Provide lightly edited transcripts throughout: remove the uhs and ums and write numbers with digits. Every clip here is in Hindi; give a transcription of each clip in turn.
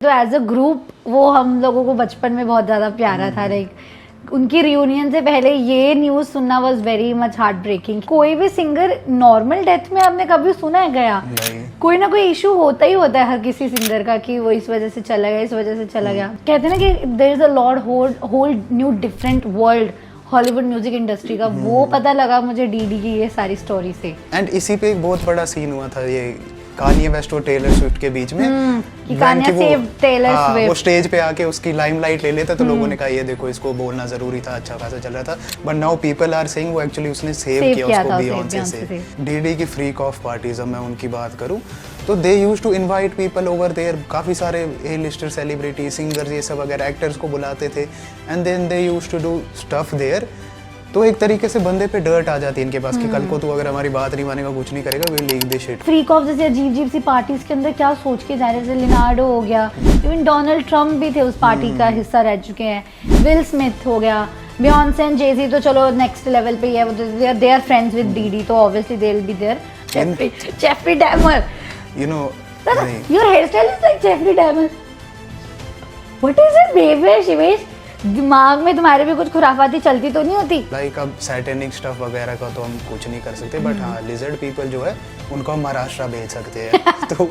तो एज अ ग्रुप वो हम लोगों को बचपन में बहुत ज़्यादा प्यारा था। लाइक उनकी रियूनियन से पहले ये न्यूज़ सुनना was very much heartbreaking. कोई भी सिंगर नॉर्मल डेथ में आपने कभी सुना है गया? कोई ना कोई इशू होता ही होता है हर किसी सिंगर का कि वो इस वजह से चला गया, इस वजह से चला गया। कहते हैं ना कि there is a lot whole new different world Hollywood music industry का। वो पता लगा मुझे डीडी की ये सारी स्टोरी से। एंड इसी पे एक बहुत बड़ा सीन हुआ था ये कान्ये वेस्ट और टेलर स्विफ्ट के बीच में कि कान्ये सेव टेलर स्विफ्ट। वो स्टेज पे आके उसकी लाइमलाइट ले लेता तो लोगों ने कहा ये देखो इसको बोलना जरूरी था, अच्छा खासा चल रहा था। But now people are saying वो एक्चुअली उसने सेव किया उसको बियॉन्से से। डीडी की फ्रीक ऑफ पार्टीज, मैं उनकी बात करूं तो they used to invite people over there. काफी सारे ए लिस्टर सेलिब्रिटी सिंगर्स ये सब वगैरह एक्टर्स को बुलाते थे and then they used to do stuff there. तो एक तरीके से बंदे पे डर्ट आ जाती है इनके पास कि कल को तू अगर हमारी बात नहीं मानेगा, कुछ नहीं करेगा, we leak this shit. Freak off जैसे अजीब सी पार्टीज के अंदर क्या सोच के जा रहे थे। लिनार्डो हो गया, इवन डोनाल्ड ट्रम्प भी थे उस पार्टी का हिस्सा रह चुके हैं। विल स्मिथ हो गया, बियॉन्से एंड जे-ज़ी तो चलो नेक्स्ट लेवल पे ही है। They are friends with DD तो obviously they will be there. Jeffrey Dahmer, you know your hair style is like Jeffrey Dahmer. What is it baby Shivesh? दिमाग में तुम्हारे भी कुछ खुराफाती चलती तो नहीं होती? लाइक अब सैटेनिक स्टफ वगैरह का तो हम कुछ नहीं कर सकते, बट हाँ लिजर्ड पीपल जो है उनको हम महाराष्ट्र भेज सकते हैं। तो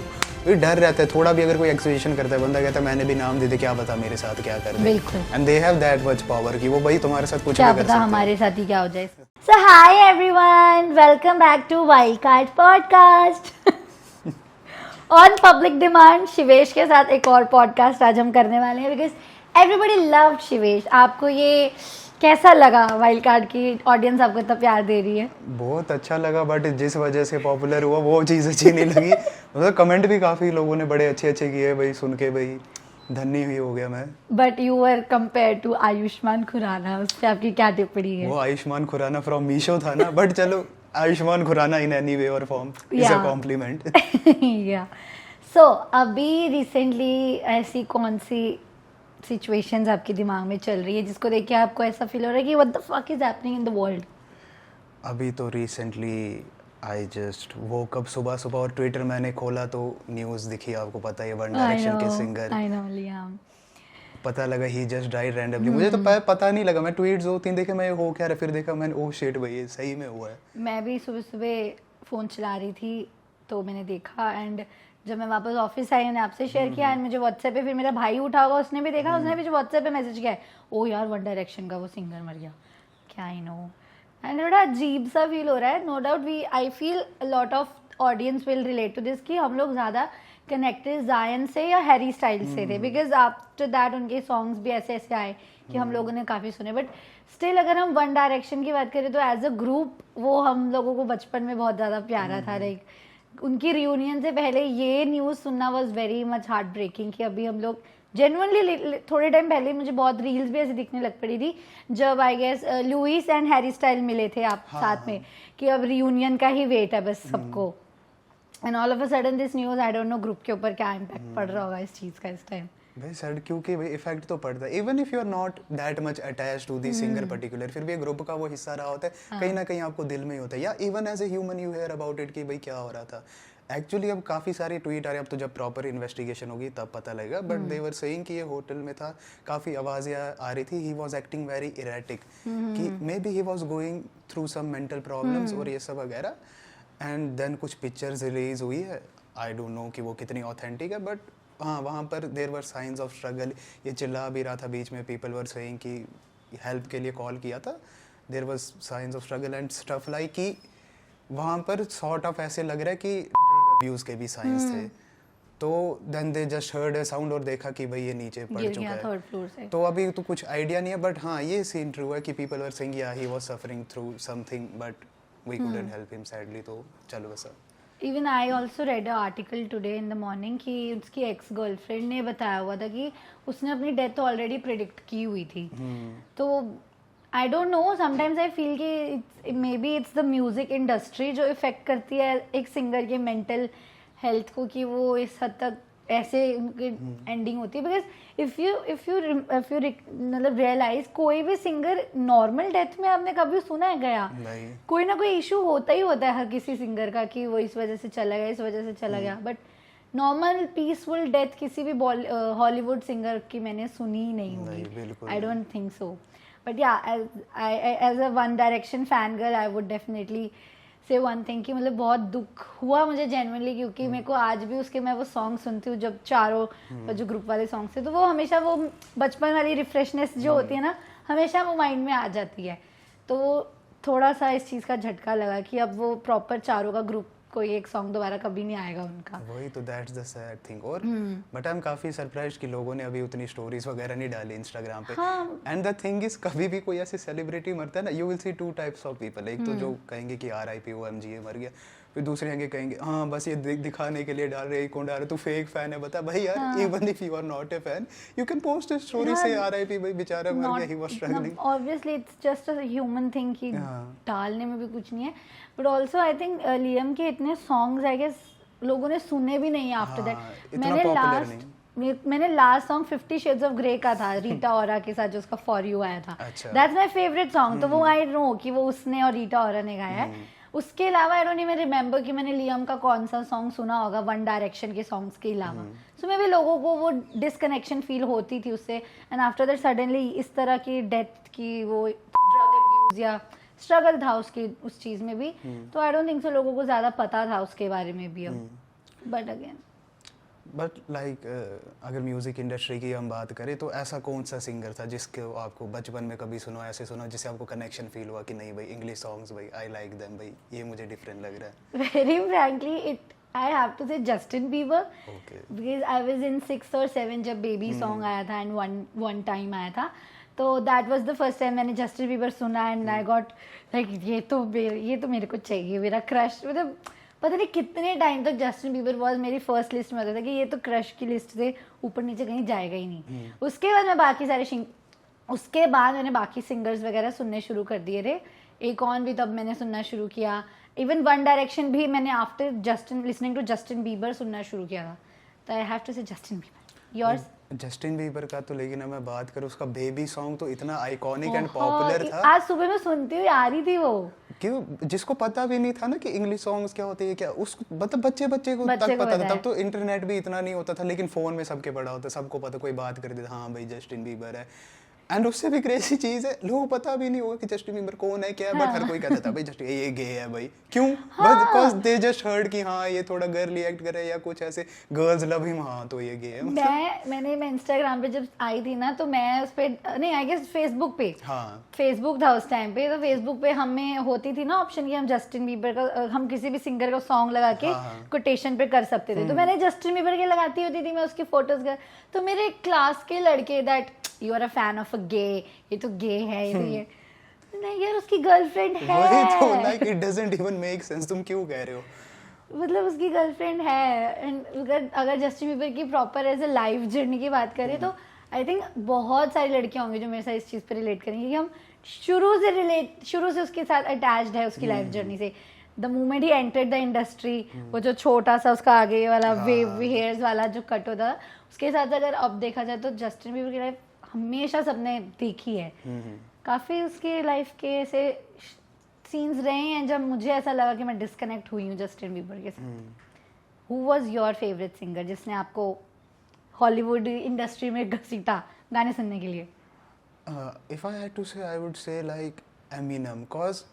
ये डर रहता है थोड़ा भी, अगर कोई एक्सप्रेशन करता है बंदा कहता है मैंने भी नाम दे दे, क्या पता मेरे साथ क्या कर दे। बिल्कुल। And they have that much power कि वो भाई तुम्हारे साथ कुछ क्या भी कर पता सकते हमारे साथ ही क्या हो जाए। So hi everyone, welcome back to wild card podcast. On public demand Shivesh के साथ एक और पॉडकास्ट आज हम करने वाले हैं बिकॉज एवरीबडी लव्ड शिवेश। आपको ये कैसा लगा? वाइल्ड कार्ड की ऑडियंस आपको इतना प्यार दे रही है। बहुत अच्छा लगा, बट जिस वजह से पॉपुलर हुआ वो चीज़ अच्छी नहीं लगी। मतलब कमेंट भी काफ़ी लोगों ने बड़े अच्छे अच्छे किए भाई, सुन के भाई धन्य ही हो गया मैं। But you are compare to Ayushmann Khurrana, उस पर आपकी क्या टिप्पणी है? वो आयुष्मान खुराना फ्रॉम मीशो था ना, बट चलो Ayushmann Khurrana in any way और फॉर्म इज अ कॉम्प्लीमेंट। या सो अभी रिसेंटली ऐसी कौन सी सिचुएशंस आपके दिमाग में चल रही है जिसको देख के आपको ऐसा फील हो रहा है कि what the fuck is happening in the world? अभी तो recently I just woke up सुबह सुबह और ट्विटर मैंने खोला तो न्यूज़ दिखी, आपको पता है वन डायरेक्शन के सिंगर, आई नो लियाम, पता लगा ही जस्ट डाइड रैंडमली। मुझे तो पता नहीं लगा, मैं ट्वीट्स 2-3 देखे, मैं हो क्या रहा, फिर देखा मैंने ओह शिट भाई ये सही में हुआ है। मैं भी सुबह सुबह फ़ोन चला रही थी तो मैंने देखा, एंड जब मैं वापस ऑफिस आई मैंने आपसे शेयर किया एंड मुझे व्हाट्सएप पे, फिर मेरा भाई उठा होगा उसने भी देखा, उसने भी व्हाट्सएप पे मैसेज किया ओ यार वन डायरेक्शन का वो सिंगर मर गया, क्या आई नो। एंड बड़ा अजीब सा फील हो रहा है। No doubt we I feel lot of audience will relate to this कि हम लोग ज़्यादा कनेक्टेड जायन से या हैरी स्टाइल से थे बिकॉज आफ्टर दैट उनके सॉन्ग्स भी ऐसे ऐसे आए कि हम लोगों ने काफ़ी सुने। बट स्टिल अगर हम वन डायरेक्शन की बात करें तो एज अ ग्रुप वो हम लोगों को बचपन में बहुत ज़्यादा प्यारा था। लाइक उनकी रियूनियन से पहले ये न्यूज़ सुनना was very much heartbreaking कि अभी हम लोग जेन्युइनली थोड़े टाइम पहले मुझे बहुत रील्स भी ऐसे दिखने लग पड़ी थी जब I guess Louis and Harry Styles मिले थे आप साथ में कि अब रियूनियन का ही वेट है बस सबको। And all of a sudden this news, I don't no group के ऊपर क्या इम्पैक्ट पड़ रहा होगा इस चीज़ का इस टाइम। भाई सर क्योंकि भाई इफेक्ट तो पड़ता है, even if you are not that much attached to the singer particular, फिर भी ग्रुप का वो हिस्सा रहा होता है, कहीं ना कहीं आपको दिल में ही होता है, या even as a human you hear about it कि भाई क्या हो रहा था। एक्चुअली अब काफ़ी सारे ट्वीट आ रहे हैं, अब तो जब प्रॉपर इन्वेस्टिगेशन होगी तब पता लगेगा, बट दे वर सेइंग कि ये होटल में था, काफ़ी आवाज़ें आ रही थी, he was acting very erratic कि maybe he was going through some mental problems और ये सब वगैरह। एंड देन कुछ पिक्चर्स रिलीज हुई है, आई डोंट नो कि वो कितनी ऑथेंटिक है, बट हाँ वहाँ पर there were signs of struggle. ये चिल्ला भी रहा था बीच में, पीपल वर सेइंग कि हेल्प के लिए कॉल किया था, there was signs of struggle and stuff like कि वहाँ पर सॉर्ट ऑफ ऐसे लग रहा है कि अब्यूज़ के भी साइंस थे। तो then they just heard a sound और देखा कि भाई ये नीचे पड़ चुका है, थर्ड फ्लोर से। तो अभी तो कुछ आइडिया नहीं है, बट हाँ ये सीन ट्रू है कि पीपल वर सेइंग या he was suffering through something but we couldn't help him sadly. तो चलो वैसा। Even I also read a article today in the morning कि उसकी एक्स गर्लफ्रेंड ने बताया हुआ था कि उसने अपनी डेथ ऑलरेडी प्रिडिक्ट की हुई थी। तो I don't know, sometimes I feel कि maybe it's the music industry जो इफेक्ट करती है एक सिंगर के मेंटल हेल्थ को कि वो इस हद तक ऐसे उनकी एंडिंग होती है। बिकॉज इफ यू मतलब रियलाइज कोई भी सिंगर नॉर्मल डेथ में आपने कभी सुना है गया? कोई ना कोई इशू होता ही होता है हर किसी सिंगर का कि वो इस वजह से चला गया, इस वजह से चला गया। बट नॉर्मल पीसफुल डेथ किसी भी हॉलीवुड सिंगर की मैंने सुनी ही नहीं नहीं, होगी. बिल्कुल I don't think so. But yeah as a One Direction fan girl I would definitely say one thing कि मतलब बहुत दुख हुआ मुझे जेन्युइनली, क्योंकि मेरे को आज भी उसके मैं वो सॉन्ग सुनती हूँ जब चारों जो ग्रुप वाले सॉन्ग थे, तो वो हमेशा वो बचपन वाली रिफ्रेशनेस जो होती है ना, हमेशा वो माइंड में आ जाती है. तो वो थोड़ा सा इस चीज़ का झटका लगा कि अब वो प्रॉपर चारों का ग्रुप कोई एक सॉन्ग दोबारा कभी नहीं आएगा उनका. वही तो, दैट्स द सैड थिंग. और बट आई एम काफी सरप्राइज्ड कि लोगों ने अभी उतनी स्टोरीज वगैरह नहीं डाली इंस्टाग्राम पे. हाँ. एंड द थिंग इज, कभी भी कोई ऐसे सेलिब्रिटी मरता है ना, you will see two types of people. एक तो जो कहेंगे कि RIP OMG मर गया, फिर दूसरे आगे कहेंगे हाँ बस ये दिखाने के लिए डाल रहे, कौन डाल रहे, तू फेक फैन है. बता भाई यार, even if you are not a fan, you can post a story say RIP, भाई बेचारा मर गया, he was struggling. Obviously it's just a human thing कि डालने में भी कुछ नहीं है. But also I think Liam के इतने सॉन्ग्स आई गेस लोगों ने सुने भी नहीं आफ्टर दैट. मैंने last song 50 Shades of Grey का था, रीटा ओरा के साथ जो उसका फॉर यू आया था. That's my favourite song. तो वो आई नो कि वो उसने और रीटा ओरा ने गाया है. उसके अलावा आई डोंट इवन रिमेम्बर कि मैंने लियम का कौन सा सॉन्ग सुना होगा वन डायरेक्शन के सॉन्ग्स के अलावा. सो मे भी लोगों को वो डिसकनेक्शन फील होती थी उससे. एंड आफ्टर दैट सडनली इस तरह की डेथ की, वो ड्रग अब्यूज या स्ट्रगल था उसकी उस चीज़ में भी, तो आई डोंट थिंक सो लोगों को ज़्यादा पता था उसके बारे में भी अब. बट अगेन बट लाइक अगर म्यूजिक इंडस्ट्री की हम बात करें तो ऐसा कौन सा सिंगर था जिसको आपको बचपन में कभी सुनो, ऐसे सुनो जिससे आपको कनेक्शन फील हुआ कि नहीं भाई इंग्लिश सॉन्ग्स भाई आई लाइक देम, भाई ये मुझे डिफरेंट लग रहा है? Very frankly it I have to say Justin Bieber, because I was in 6th or 7th जब बेबी सॉन्ग आया था एंड वन टाइम आया था. तो that was the first time मैंने जस्टिन बीबर सुना एंड आई गॉट लाइक ये तो मेरे को चाहिए, मेरा क्रश. मतलब पता नहीं कितने टाइम तक जस्टिन बीबर वाज मेरी फर्स्ट लिस्ट में होता था कि ये तो क्रश की लिस्ट से ऊपर नीचे कहीं जाएगा ही नहीं. उसके बाद मैंने बाकी सिंगर्स वगैरह सुनने शुरू कर दिए थे. एक ऑन भी तब मैंने सुनना शुरू किया. इवन वन डायरेक्शन भी मैंने after listening to Justin Bieber सुनना शुरू किया था. तो I have to say Justin Bieber. Yours? Justin Bieber का तो लेकिन मैं बात करूँ, उसका बेबी सॉन्ग तो इतना आइकॉनिक एंड पॉपुलर था. आज सुबह मैं सुनती हुई आ रही थी वो, क्यों जिसको पता भी नहीं था ना कि इंग्लिश सॉन्ग्स क्या होते हैं, क्या उस मतलब बच्चे को तक पता था. तब तो इंटरनेट भी इतना नहीं होता था, लेकिन फोन में सबके पड़ा होता, सबको पता, कोई बात कर देता हाँ भाई जस्टिन बीबर है. एंड उससे भी क्रेजी चीज है, लोगों को पता भी नहीं होगा कि जस्टिन बीबर कौन है क्या है, बट हर कोई कहता था भाई जस्टिन ये गे है भाई. क्यों? बिकॉज दे जस्ट हर्ड कि हाँ ये थोड़ा गर्ली एक्ट करे या कुछ ऐसे, गर्ल्स लव हिम, हाँ तो ये गे है. मैं इंस्टाग्राम पे जब आई थी ना, तो मैं उस पे नहीं, आई गेस फेसबुक पे, हाँ फेसबुक था उस टाइम पे. तो फेसबुक पे हमें होती थी ना ऑप्शन कि हम जस्टिन बीबर का, हम किसी भी सिंगर का सॉन्ग लगा के कोटेशन पे कर सकते थे. तो मैंने जस्टिन बीबर के लगाती होती थी मैं उसकी फोटोज कर. तो मेरे क्लास के लड़के that you are a fan of a gay, ये तो गे है, ये नहीं यार उसकी गर्लफ्रेंड है. वही तो, like it doesn't even make sense, तुम क्यों कह रहे हो? मतलब उसकी गर्लफ्रेंड है. एंड अगर जस्टिन बीबर की proper as a life journey की बात करें तो आई थिंक बहुत सारी लड़कियां होंगी जो मेरे साथ इस चीज़ पर रिलेट करेंगी कि हम शुरू से उसके साथ अटैच्ड है उसकी लाइफ जर्नी से. The moment he entered the industry, वो जो छोटा सा उसका आगे वाला वेव हेयर्स वाला जो कट होता, उसके साथ अगर अब देखा जाए तो जस्टिन बीबर की लाइफ हमेशा सबने देखी है. काफ़ी उसकी लाइफ के ऐसे सीन्स रहे हैं जब मुझे ऐसा लगा कि मैं डिस्कनेक्ट हुई हूँ जस्टिन बीबर के साथ. Who was your favourite singer जिसने आपको हॉलीवुड इंडस्ट्री में घसीटा गाने सुनने के लिए? इफ आई हैड टू से I would say like Eminem, cause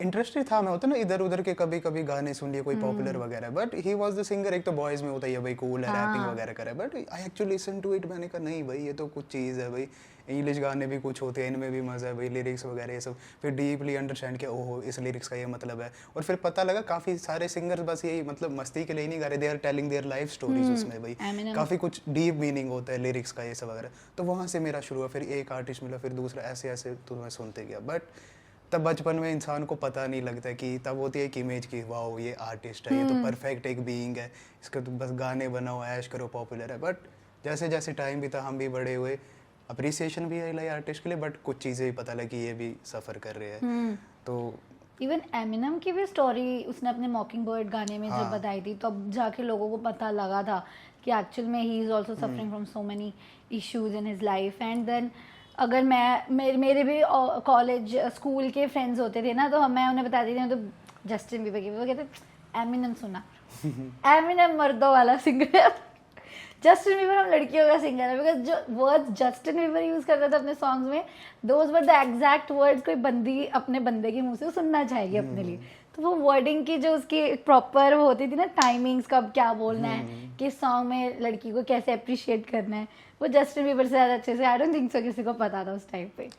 interested था मैं, होता ना इधर उधर के कभी कभी गाने सुन लिए कोई पॉपुलर वगैरह, but he was the singer. एक तो बॉयज में होता है भाई कूल है, रैपिंग वगैरह करे, but I actually listen to it. मैंने कहा नहीं भाई ये तो कुछ चीज़ है भाई, इंग्लिश गाने भी कुछ होते हैं, इनमें भी मज़ा है भाई, लिरिक्स वगैरह ये सब. फिर डीपली अंडरस्टैंड किया, ओहो इस लिरिक्स का ये मतलब है. और फिर पता लगा काफ़ी सारे सिंगर्स बस यही मतलब मस्ती के लिए नहीं गा रहे, they are telling their life stories उसमें भाई, काफ़ी कुछ डीप मीनिंग होता है लिरिक्स का ये सब वगैरह. तो वहाँ से मेरा शुरू हुआ, फिर एक आर्टिस्ट मिला, फिर दूसरा, ऐसे ऐसे तो मैं सुनते गया. बट तब बचपन में इंसान को पता नहीं लगता कि तब होती है एक इमेज की वाओ ये आर्टिस्ट है, ये तो परफेक्ट एक बीइंग है, इसका तो बस गाने बनाओ ऐश करो पॉपुलर है. बट जैसे जैसे टाइम बीता हम भी बड़े हुए, अप्रिसिएशन भी आई आर्टिस्ट के लिए, बट कुछ चीज़ें भी पता लगी ये भी सफ़र कर रहे हैं. तो इवन एमिनम की भी स्टोरी उसने अपने मॉकिंग बर्ड गाने में जब बताई थी, तो अब जाके लोगों को पता लगा था कि एक्चुअल में he is also suffering from so many issues in his life. And then अगर मेरे भी कॉलेज स्कूल के फ्रेंड्स होते थे ना, तो मैं उन्हें बताती थी तो जस्टिन बीबर की, वो कहते एमिनेम सुना। एमिनेम मर्दों वाला सिंगर है। जस्टिन बीबर हम लड़कियों का सिंगर है, बिकॉज जो वर्ड्स जस्टिन बीबर यूज करता था अपने सॉन्ग्स में, those were the exact words कोई बंदी अपने बंदे के मुंह से सुनना चाहेगी अपने लिए। तो वो वर्डिंग की जो उसकी प्रॉपर वो होती थी ना, टाइमिंग्स कब क्या बोलना है, किस सॉन्ग में लड़की को कैसे अप्रिशिएट करना है, वो जस्टिन बीबर से ज़्यादा अच्छे से आई डोंट थिंक सो किसी को पता था उस टाइम पे।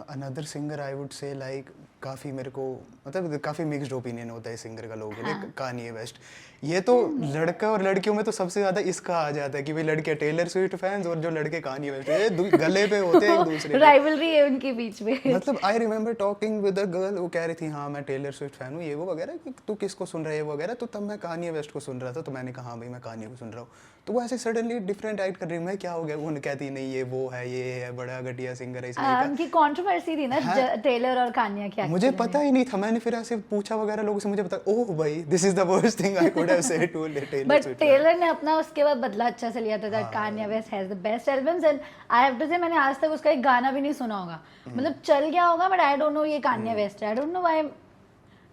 Another singer I would say like काफ़ी मेरे को मतलब काफ़ी मिक्स्ड ओपिनियन होता है सिंगर का लोगों के लिए, कान्ये वेस्ट। ये तो लड़का और लड़कियों में तो सबसे ज़्यादा इसका आ जाता है कि भाई लड़के टेलर स्विफ्ट फैंस और जो लड़के कान्ये वेस्ट, ये गले पे होते हैं एक दूसरे के। राइवलरी है उनके बीच में। मतलब I remember talking with a girl, वो कह रही थी हाँ मैं टेलर स्विफ्ट फैन हूँ ये वो वगैरह, कि तू किसको सुन रहा है वो वगैरह, तो तब मैं कान्ये वेस्ट को सुन रहा था, तो मैंने कहा हाँ भाई मैं कान्ये को सुन रहा हूँ। तो वो ऐसे सडनली डिफरेंट एक्ट कर रही, मैं क्या हो गया, वो कहती नहीं ये वो है, ये है बड़ा घटिया सिंगर है इसलिए। उनकी कंट्रोवर्सी थी ना टेलर और कान्या की। मुझे पता ही नहीं था, मैंने फिर ऐसे पूछा वगैरह लोगों से, मुझे पता ओह भाई this is the worst thing I could have said to Taylor. But Taylor ने अपना उसके बाद बदला अच्छा से लिया था, that Kanye West has the best albums and I have to say मैंने आज तक उसका एक गाना भी नहीं सुना होगा, मतलब चल गया होगा बट आई डोंट नो ये कान्या वेस्ट है। आई डोंट नो व्हाई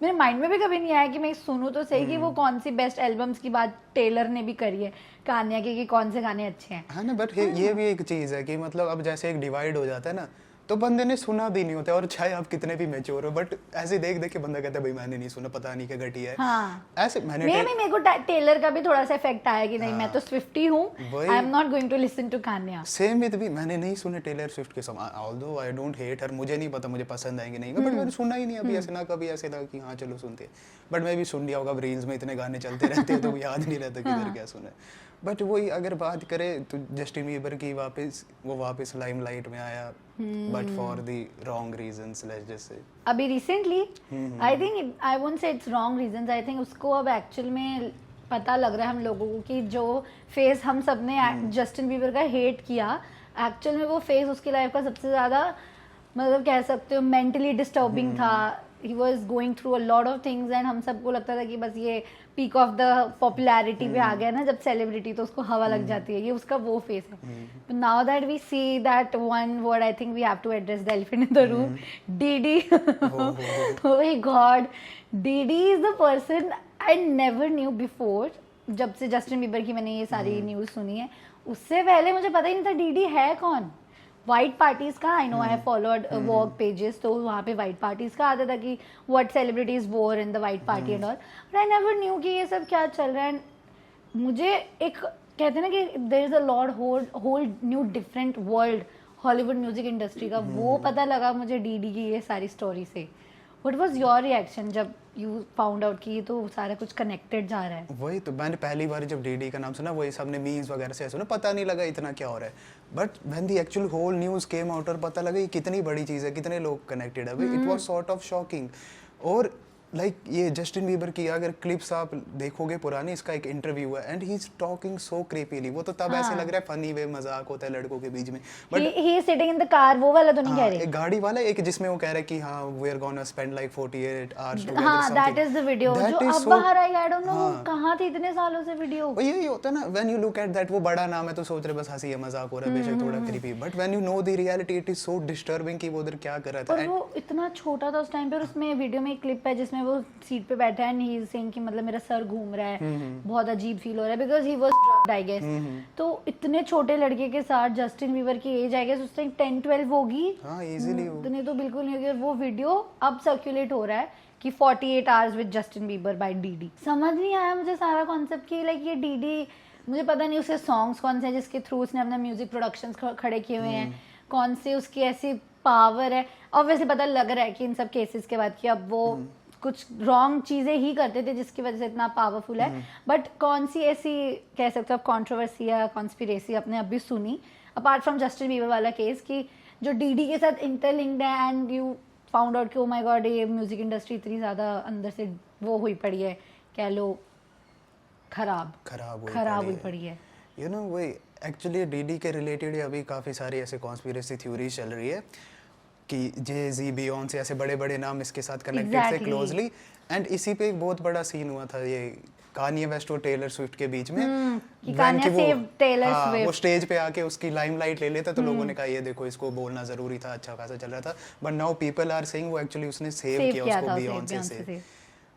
मेरे माइंड में भी कभी नहीं आया कि मैं सुनूं तो सही कि वो कौन सी बेस्ट एल्बम्स की बात टेलर ने भी करी है कान्या की, कि कौन से गाने अच्छे हैं। हाँ ना, बट ये भी एक चीज़ है कि मतलब अब जैसे एक डिवाइड हो जाता है ना, तो बंदे ने सुना भी नहीं होता, और चाहे आप कितने भी मैच्योर हो, बट ऐसे देख देख के बंदा कहता है भाई मैंने नहीं सुना, पता नहीं क्या घटिया है। हाँ। ऐसे मेरे को टेलर का भी थोड़ा सा इफेक्ट आया कि नहीं मैं तो स्विफ्टी हूँ, I am not going to listen to Kanye. Same with me, मैंने नहीं सुने टेलर स्विफ्ट के song, although I don't hate her, मुझे नहीं पता मुझे पसंद आएंगे नहीं, बट मैंने सुना ही नहीं अभी ऐसे ना, कभी ऐसे लगा कि हाँ चलो सुनते हैं, बट मैं भी सुन लिया होगा, रील्स में इतने गाने चलते रहते हैं तो याद नहीं रहता किधर क्या सुना है। बट वही अगर बात करें तो जस्टिन बीबर की वापस लाइमलाइट में आया, but for the wrong reasons, let's just say अभी recently I think I won't say it's wrong reasons, I think उसको अब एक्चुअल में पता लग रहा है हम लोगों को कि जो फेस हम सब ने जस्टिन बीबर का हेट किया, एक्चुअल में वो फेस उसकी लाइफ का सबसे ज़्यादा मतलब कह सकते हो मेंटली डिस्टर्बिंग था। He was going through a lot of things and हम सबको लगता था कि बस ये पीक ऑफ द पॉपुलैरिटी पे आ गया ना, जब सेलिब्रिटी तो उसको हवा लग जाती है, ये उसका वो फेस है। Now that we see that one word I think we have to address the elephant in the room, Diddy. Oh my god, Diddy is the person I never knew before. जब से जस्टिन बीबर की मैंने ये सारी न्यूज़ सुनी है, उससे पहले मुझे पता ही नहीं था डीडी है कौन। वाइट पार्टीज का I know, I have followed walk pages, तो वहाँ पे वाइट पार्टीज का आता था कि व्हाट सेलिब्रिटीज वोर in the white party and all, but I never new कि ये सब क्या चल रहा है। मुझे एक कहते हैं ना कि there is a lot whole new different world Hollywood music industry का, वो पता लगा मुझे डीडी की ये सारी स्टोरी से। व्हाट वाज योर रिएक्शन जब यू फाउंड आउट कि ये तो सारा कुछ कनेक्टेड जा रहा है? वही तो मैंने पहली बार जब डीडी का नाम सुना, वही सबने मीम्स वगैरह से सुना, पता नहीं लगा इतना क्या हो रहा है, but when the actual whole news came out और पता लगा ये कितनी बड़ी चीज़ है, कितने लोग कनेक्टेड है, it was sort of shocking. और लाइक ये जस्टिन बीबर की अगर क्लिप्स आप देखोगे पुरानी, इसका एक इंटरव्यू है and he is talking so creepily, वो तो तब ऐसे लग रहा है फनी वे, मजाक होता है लड़कों के बीच में, but he is sitting in the car, वो वाला तो नहीं कह रहे, एक गाड़ी वाला, एक जिसमें वो कह रहा है कि हाँ we are gonna spend like 48 hours together, हाँ दैट इज द वीडियो जो अब बाहर आई, आई डोंट नो कहां थी इतने सालों से वीडियो। वो यही होता है ना, when you look at that, वो बड़ा नाम है तो सोच रहे बस हंसी है मजाक हो रहा है, बेशक थोड़ा creepy, but when you know the reality it is so disturbing कि वो उधर क्या कर रहा था। और वो इतना छोटा था उस टाइम पे, और उसमें वीडियो में एक क्लिप है जिसमें वो सीट पे बैठा है, ही इज सेइंग कि मतलब मेरा सर घूम रहा है, बहुत अजीब फील हो रहा है, because he was drugged I guess. तो इतने छोटे लड़के के साथ जस्टिन बीबर की एज आई गेस उस टाइम 10-12 होगी, हां इजीली इतने तो बिल्कुल नहीं होगी। और वो वीडियो अब सर्कुलेट हो रहा है कि 48 hours with Justin Bieber by Diddy. समझ नहीं आया मुझे सारा कॉन्सेप्ट कि लाइक ये डीडी, मुझे पता नहीं उसके सॉन्ग्स कौन से हैं जिसके थ्रू उसने अपना म्यूजिक प्रोडक्शंस खड़े किए हुए हैं, कौन से उसकी ऐसी पावर है। ऑब्वियसली पता लग रहा है कि इन सब केसेस के बाद कि अब वो कुछ रॉन्ग चीज़ें ही करते थे जिसकी वजह से इतना पावरफुल है, बट कौन सी ऐसी कह सकते हो कंट्रोवर्सी या कॉन्स्पिरेसी आपने अभी सुनी अपार्ट फ्रॉम जस्टिन बीबर वाला केस कि जो डीडी के साथ इंटरलिंक्ड है एंड यू फाउंड आउट कि ओ माय गॉड ये म्यूजिक इंडस्ट्री इतनी ज़्यादा अंदर से वो हुई पड़ी है, कह लो खराब हुई पड़ी है। यू नो वही एक्चुअली डीडी के रिलेटेड अभी काफ़ी सारी ऐसे कॉन्स्पिरेसी थ्योरीज चल रही है कि जे-ज़ी, बियॉन्से ऐसे बड़े बड़े नाम इसके साथ कनेक्टेड थे क्लोजली, एंड इसी पे एक बहुत बड़ा सीन हुआ था ये कान्ये वेस्ट और टेलर स्विफ्ट के बीच में, कि कान्ये सेव टेलर स्विफ्ट, वो स्टेज पे आके उसकी लाइमलाइट ले लेता, तो लोगों ने कहा ये देखो इसको बोलना जरूरी था, अच्छा खासा चल रहा था, but now people are saying वो एक्चुअली उसने सेव किया उसको बियॉन्से से।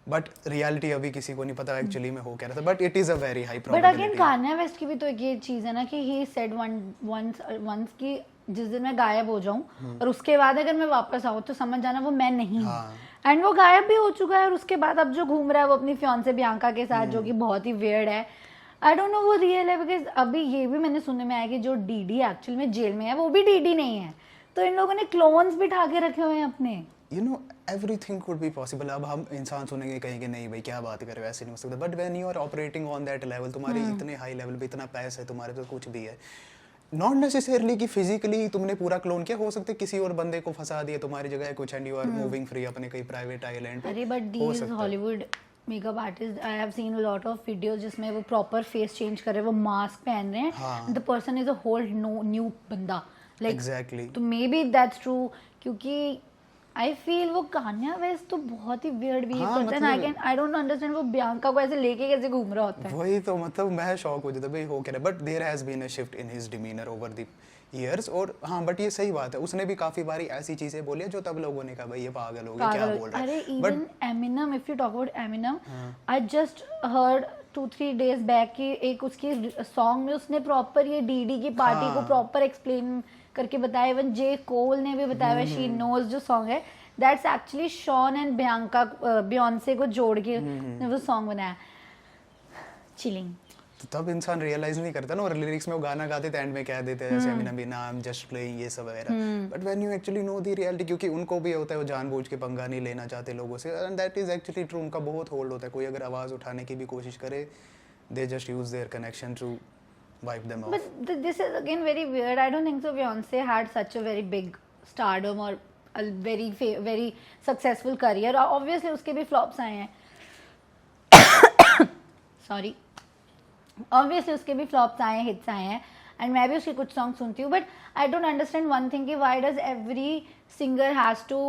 बट रियलिटी अभी किसी को नहीं पता एक्चुअली में हो क्या रहा था, but it is a very high but again probability. Kanye West की भी तो एक ये चीज है ना कि ही सेड वंस कि जिस दिन मैं गायब हो जाऊं और उसके बाद अगर मैं वापस आऊं तो समझ जाना वो मैं नहीं हूं। हाँ। एंड वो गायब भी हो चुका है और उसके बाद अब जो घूम रहा है वो अपनी फियांसे बियांका के साथ, जो कि बहुत ही वियर्ड है। आई डोंट नो वो रियल है, बिकॉज अभी ये भी मैंने सुनने में आया कि जो डीडी एक्चुअल में जेल में है वो भी डीडी नहीं है, तो इन लोगों ने क्लोन्स भी ढा के रखे हुए हैं अपने। You know everything could be possible. अब हम इंसान सुनेंगे कहेंगे नहीं भाई क्या बात कर रहे हो, ऐसे नहीं हो सकता, but when you are operating on that level, तुम्हारे इतने हाई लेवल पे इतना पैसा है तुम्हारे तो कुछ भी है, नॉट नेसेसरली कि फिजिकली तुमने पूरा क्लोन किया, हो सकता है किसी और बंदे को फंसा दिया तुम्हारी जगह कुछ and you are moving free अपने कहीं प्राइवेट आइलैंड पे। अरे but these Hollywood makeup artist, I have seen a lot of videos जिसमें वो प्रॉपर फेस चेंज कर रहे हैं, वो मास्क पहन रहे हैं, the person is a whole new बंदा, लाइक एग्जैक्टली। तो मे बी दैट्स ट्रू, क्योंकि आई फील वो कान्या वेस्ट तो बहुत ही वियर्ड बिहेव करता है। आई डोंट अंडरस्टैंड वो बियांका को ऐसे लेके कैसे घूम रहा होता है। वही तो मतलब मैं शॉक हो जाता भाई हो क्या रहा है, but there has been a shift in his demeanour over the years. और हाँ बट ये सही बात है, उसने भी काफी बारी ऐसी चीजें बोली है जो तब लोगों ने कहा भाई ये पागल हो गया, क्या बोल रहा है। अरे even Eminem, if you talk about Eminem, I just heard 2-3 days back कि एक उसकी सॉन्ग में उसने प्रॉपर ये डीडी की पार्टी को प्रॉपर एक्सप्लेन करके बताया। इवन जे कोल ने भी बताया, शी नोज जो सॉन्ग है that's actually Shawn and Bianca, Beyonce को जोड़ के वो सॉन्ग बनाया। चिलिंग। तो तब इंसान रियलाइज नहीं करता ना, और लिरिक्स में वो गाना गाते थे एंड में कह देते हैं जैसे एमिनम भी ना आई एम जस्ट प्लेइंग ये सब वगैरह, but when you actually know the reality, क्योंकि उनको भी होता है वो जानबूझ के पंगा नहीं लेना चाहते लोगों से, and that is actually true. उनका बहुत होल्ड होता है, कोई अगर आवाज उठाने की भी कोशिश करे they just use their connection to wipe them off. But this is again very weird. I don't think so. Beyonce had such a very big stardom or a very successful career. Obviously उसके भी flops आए हैं. Sorry. Obviously उसके भी flops आए हैं, hits आए हैं, and मैं भी उसके कुछ songs सुनती हूँ. But I don't understand one thing कि why does every singer has to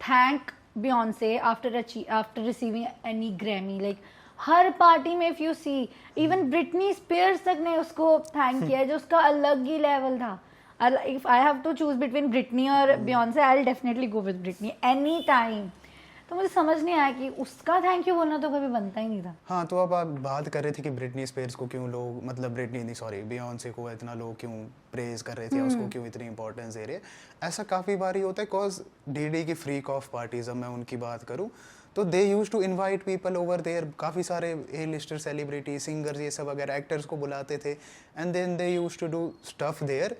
thank Beyonce after receiving any Grammy? Like हर पार्टी में if you see, even Britney Spears तक ने उसको थैंक किया जो उसका अलग ही लेवल था। If I have to choose between Britney और Beyonce, I will definitely go with Britney any time. तो मुझे समझ नहीं आया कि उसका थैंक यू बोलना तो कभी बनता ही नहीं था। हाँ तो अब आप बात कर रहे थे कि ब्रिटनी स्पीयर्स को क्यों लोग, मतलब ब्रिटनी नहीं सॉरी बियॉन्से को इतना लोग क्यों प्रेज कर रहे थे, उसको क्यों इतनी इंपॉर्टेंस दे रहे हैं। ऐसा काफ़ी बारी होता है कॉज डीडी की फ्रीक ऑफ पार्टीज, अब मैं उनकी बात करूँ तो they use to invite people over there, काफ़ी सारे ए लिस्टर सेलिब्रिटी सिंगर्स ये सब अगर एक्टर्स को बुलाते थे and then they use to do stuff there.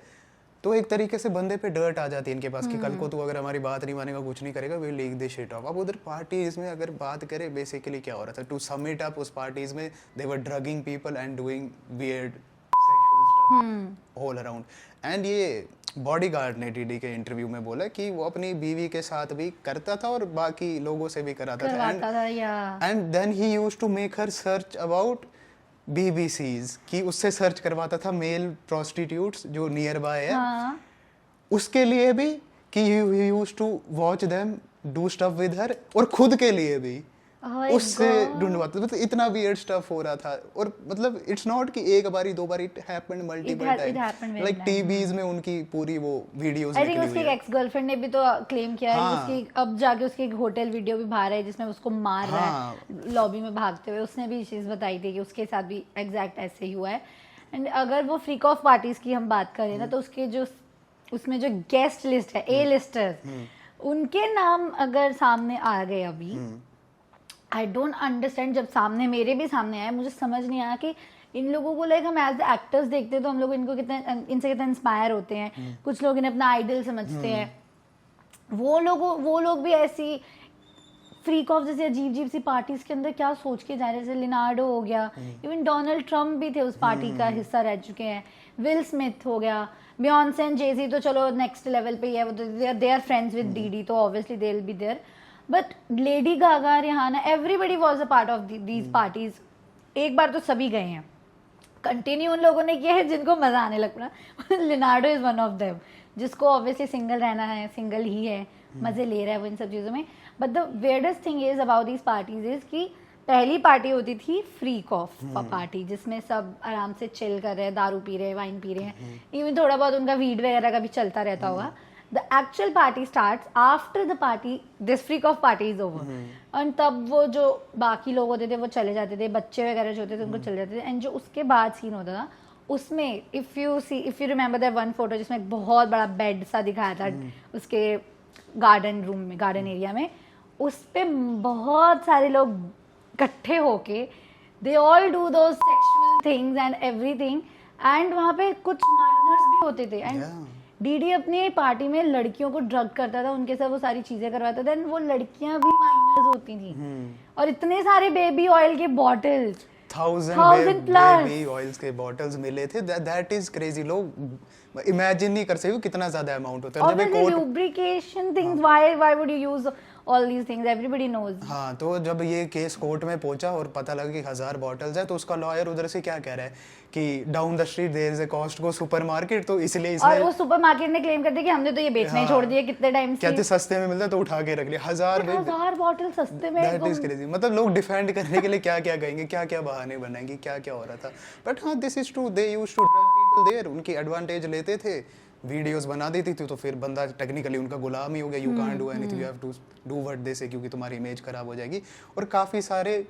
तो एक तरीके से बंदे पे डर्ट आ जाती है इनके पास कि कल को तू अगर हमारी बात नहीं मानेगा कुछ नहीं करेगा, we leak this shit off. अब उधर पार्टीज में अगर बात करें बेसिकली क्या हो रहा था, टू सम इट अप उस पार्टीज में they were drugging people and doing weird sexual stuff all around. And ये बॉडीगार्ड ने डीडी के इंटरव्यू में बोला कि वो अपनी बीवी के साथ भी करता था और बाकी लोगों से भी कराता था, and then he used to make her search about BBCs कि उससे सर्च करवाता था मेल प्रोस्टिट्यूट्स जो नियर बाय है, हाँ. उसके लिए भी कि he used to watch them do stuff with her, और खुद के लिए भी उससे ढूंढवाता, मतलब इतना वियर्ड स्टफ हो रहा था। और मतलब इट्स नॉट कि एक बारी दो बारी, it happened multiple time, like TVs में उनकी पूरी वो वीडियोस निकली हुई है। आई थिंक उसकी एक्स गर्लफ्रेंड ने भी तो क्लेम किया है, उसकी अब जाके उसकी एक होटल वीडियो भी बाहर है जिसमें उसको मार रहा है लॉबी में भागते हुए, उसने भी चीज बताई थी कि उसके साथ भी एग्जैक्ट ऐसे ही हुआ है। एंड अगर वो फ्रीक ऑफ पार्टीज की हम बात करें ना, तो उसके जो उसमें जो गेस्ट लिस्ट है, ए लिस्टर्स, उनके नाम अगर सामने आ गए अभी, आई डोंट अंडरस्टैंड। जब सामने मेरे भी सामने आया, मुझे समझ नहीं आया कि इन लोगों को लाइक हम एज एक्टर्स देखते हैं तो हम लोग इनको कितने, इनसे कितना इंस्पायर होते हैं, कुछ लोग इन्हें अपना आइडल समझते हैं। वो लोग भी ऐसी फ्रीक ऑफ जैसे अजीब सी पार्टीज के अंदर क्या सोच के जा रहे हैं, जैसे लिनार्डो हो गया, इवन डोनाल्ड ट्रम्प भी थे उस पार्टी का हिस्सा रह चुके हैं, विल स्मिथ हो गया, बियॉन्से एंड जे-ज़ी तो चलो नेक्स्ट लेवल पे ही है, वो they are friends with DD, तो obviously they will be there. But Lady Gaga, Rihanna, everybody was a part of these parties. एक बार तो सभी गए हैं, कंटिन्यू उन लोगों ने किया है जिनको मजा आने लग पड़ा। Leonardo is one of them, जिसको ऑब्वियसली सिंगल रहना है, सिंगल ही है, मजे ले रहा है वो इन सब चीज़ों में। But the weirdest thing is about these parties is कि पहली पार्टी होती थी फ्रीक ऑफ पार्टी, जिसमें सब आराम से चिल कर रहे हैं, दारू पी रहे हैं, वाइन पी रहे हैं, इवन थोड़ा बहुत उनका वीड वगैरह का भी चलता रहता होगा। The actual party starts after the party, this freak of party is over, and तब वो जो बाकी लोग होते थे वो चले जाते थे, बच्चे वगैरह जो होते थे उनको चले जाते थे, एंड जो उसके बाद सीन होता था उसमें if you remember that one photo जिसमें एक बहुत बड़ा बेड सा दिखाया था उसके गार्डन रूम में, गार्डन एरिया में, उस पे बहुत सारे लोग इकट्ठे होके they all do those sexual things and everything, and वहाँ पे कुछ माइनर्स भी होते थे, एंड डीडी अपनी पार्टी में लड़कियों को ड्रग करता था, उनके साथ वो सारी चीजें करवाता था, एंड वो लड़कियां भी माइनर्स होती थी, और इतने सारे बेबी ऑयल के बॉटल्स, 1000 बेबी ऑयल्स के बॉटल्स मिले थे, दैट इज क्रेजी। लोग इमेजिन नहीं कर सकते कितना ज्यादा अमाउंट होता है। जब एक lubrication things, why would you use all these things, everybody knows. हाँ, तो जब ये केस कोर्ट में पहुंचा और पता लगा कि 1000 बॉटल्स है, तो उसका लॉयर उधर से क्या कह रहा है कि down the street there is a Costco supermarket, तो इसलिए इसने, और वो सुपरमार्केट ने क्लेम कर दिया कि हमने तो ये बेचना ही छोड़ दिया कितने टाइम से, कहते सस्ते में मिलता है तो उठा के रख लिया। 1000 बॉटल सस्ते में, दैट इज क्रेजी। मतलब लोग डिफेंड करने के लिए क्या क्या कहेंगे, क्या क्या बहाने बनाएंगे, क्या क्या हो रहा था। बट हाँ, this is true, they used to drug people there, उनकी एडवांटेज लेते थे, वीडियोस बना देती थी, तो फिर बंदा टेक्निकली उनका गुलाम ही हो गया। You can't do anything, you have to do what they say, क्योंकि तुम्हारी इमेज खराब हो जाएगी। और काफ़ी सारे,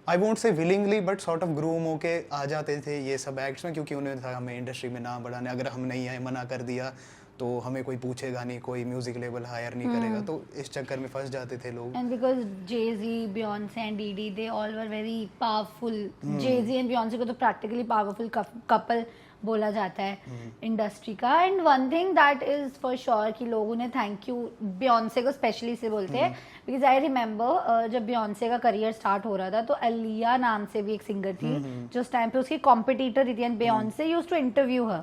आई वोंट से willingly but sort of groom होके आ जाते थे ये सब एक्ट्स में, क्योंकि उन्हें था हमें इंडस्ट्री में नाम बढ़ाने, अगर हम नहीं आए, मना कर दिया तो हमें कोई पूछेगा नहीं, कोई म्यूजिक लेबल हायर नहीं करेगा, तो इस चक्कर में फंस जाते थे लोग। And because Jay-Z, Beyonce and DD, they all were very powerful. Jay-Z and Beyonce को तो प्रैक्टिकली पावरफुल कपल बोला जाता है इंडस्ट्री का। And one thing that is for sure कि लोग उन्हें थैंक यू Beyonce को स्पेशली से बोलते हैं, बिकॉज आई रिमेंबर जब Beyonce का करियर स्टार्ट हो रहा था तो अलिया नाम से भी एक सिंगर थी जो उस टाइम पे उसकी कॉम्पिटिटर थी, and Beyonce used to interview her,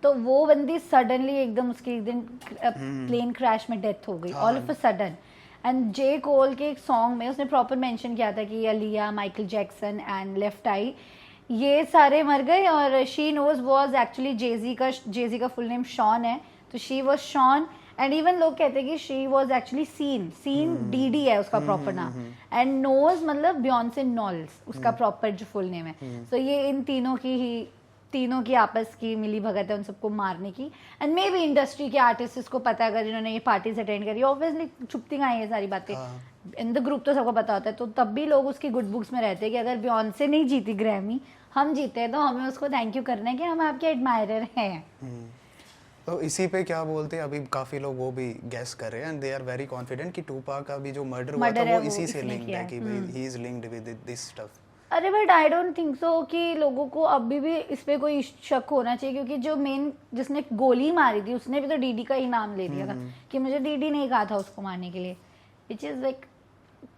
तो वो बंदी सडनली एकदम उसकी एक दिन प्लेन क्रैश में डेथ हो गई all of a sudden. And J Cole के एक सॉन्ग में उसने प्रॉपर मेंशन किया था कि अलिया, माइकल जैक्सन एंड लेफ्ट आई ये सारे मर गए, और she knows was actually Jay-Z का फुल नेम शॉन है, तो she was Shawn, and even लोग कहते हैं कि she was actually Sean Diddy है उसका प्रॉपर नाम, एंड नोज मतलब Beyonce नॉल्स उसका प्रॉपर जो फुल नेम है। तो ये इन तीनों की आपस की मिली भगत है उन सबको मारने की, एंड मे बी इंडस्ट्री के आर्टिस्ट को पता, अगर इन्होंने ये पार्टीज अटेंड करी, ऑब्वियसली छुपती कहाँ है ये सारी बातें, इन द ग्रुप तो सबको पता होता है, तो तब भी लोग उसकी गुड बुक्स में रहते हैं कि अगर Beyonce नहीं जीती ग्रैमी, हम जीते हैं, तो हमें उसको थैंक यू करना है कि हम आपके एडमायरर हैं। तो इसी पे क्या बोलते हैं, अभी काफी लोग वो भी गैस कर रहे हैं and they are very confident कि टूपाक का भी जो मर्डर हुआ था वो इसी से लिंक्ड है, कि भाई he is linked with this stuff. अरे but I don't think so कि लोगों को अभी भी इस पे कोई शक होना चाहिए, क्योंकि जो मेन जिसने गोली मारी थी उसने भी तो डीडी का ही नाम ले दिया था कि मुझे डीडी नहीं कहा था उसको मारने के लिए, विच इज लाइक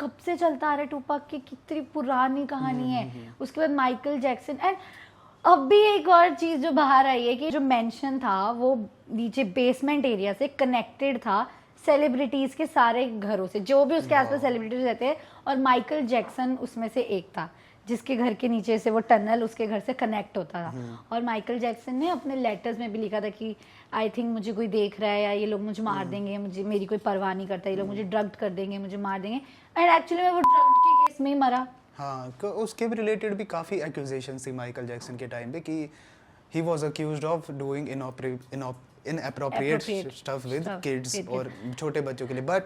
कब से चलता आ रहा है टूपाक की, कितनी पुरानी कहानी है। उसके बाद माइकल जैक्सन, एंड अब भी एक और चीज जो बाहर आई है कि जो मेंशन था वो नीचे बेसमेंट एरिया से कनेक्टेड था सेलिब्रिटीज के सारे घरों से, जो भी उसके आसपास सेलिब्रिटीज रहते हैं, और माइकल जैक्सन उसमें से एक था जिसके घर के नीचे से वो टनल उसके घर से कनेक्ट होता था। और माइकल जैक्सन ने अपने लेटर्स में भी लिखा था कि आई थिंक मुझे कोई देख रहा है, या ये लोग मुझे मार देंगे, मुझे मेरी कोई परवाह नहीं करता, ये लोग मुझे ड्रग्ड कर देंगे, मुझे मार देंगे, एंड एक्चुअली में वो ड्रग्ड के केस में ही मरा। हाँ, उसके भी रिलेटेड भी काफ़ी एक्यूजेशंस थी माइकल जैक्सन के टाइम पे कि he was accused of doing inappropriate stuff with kids और छोटे बच्चों के लिए, बट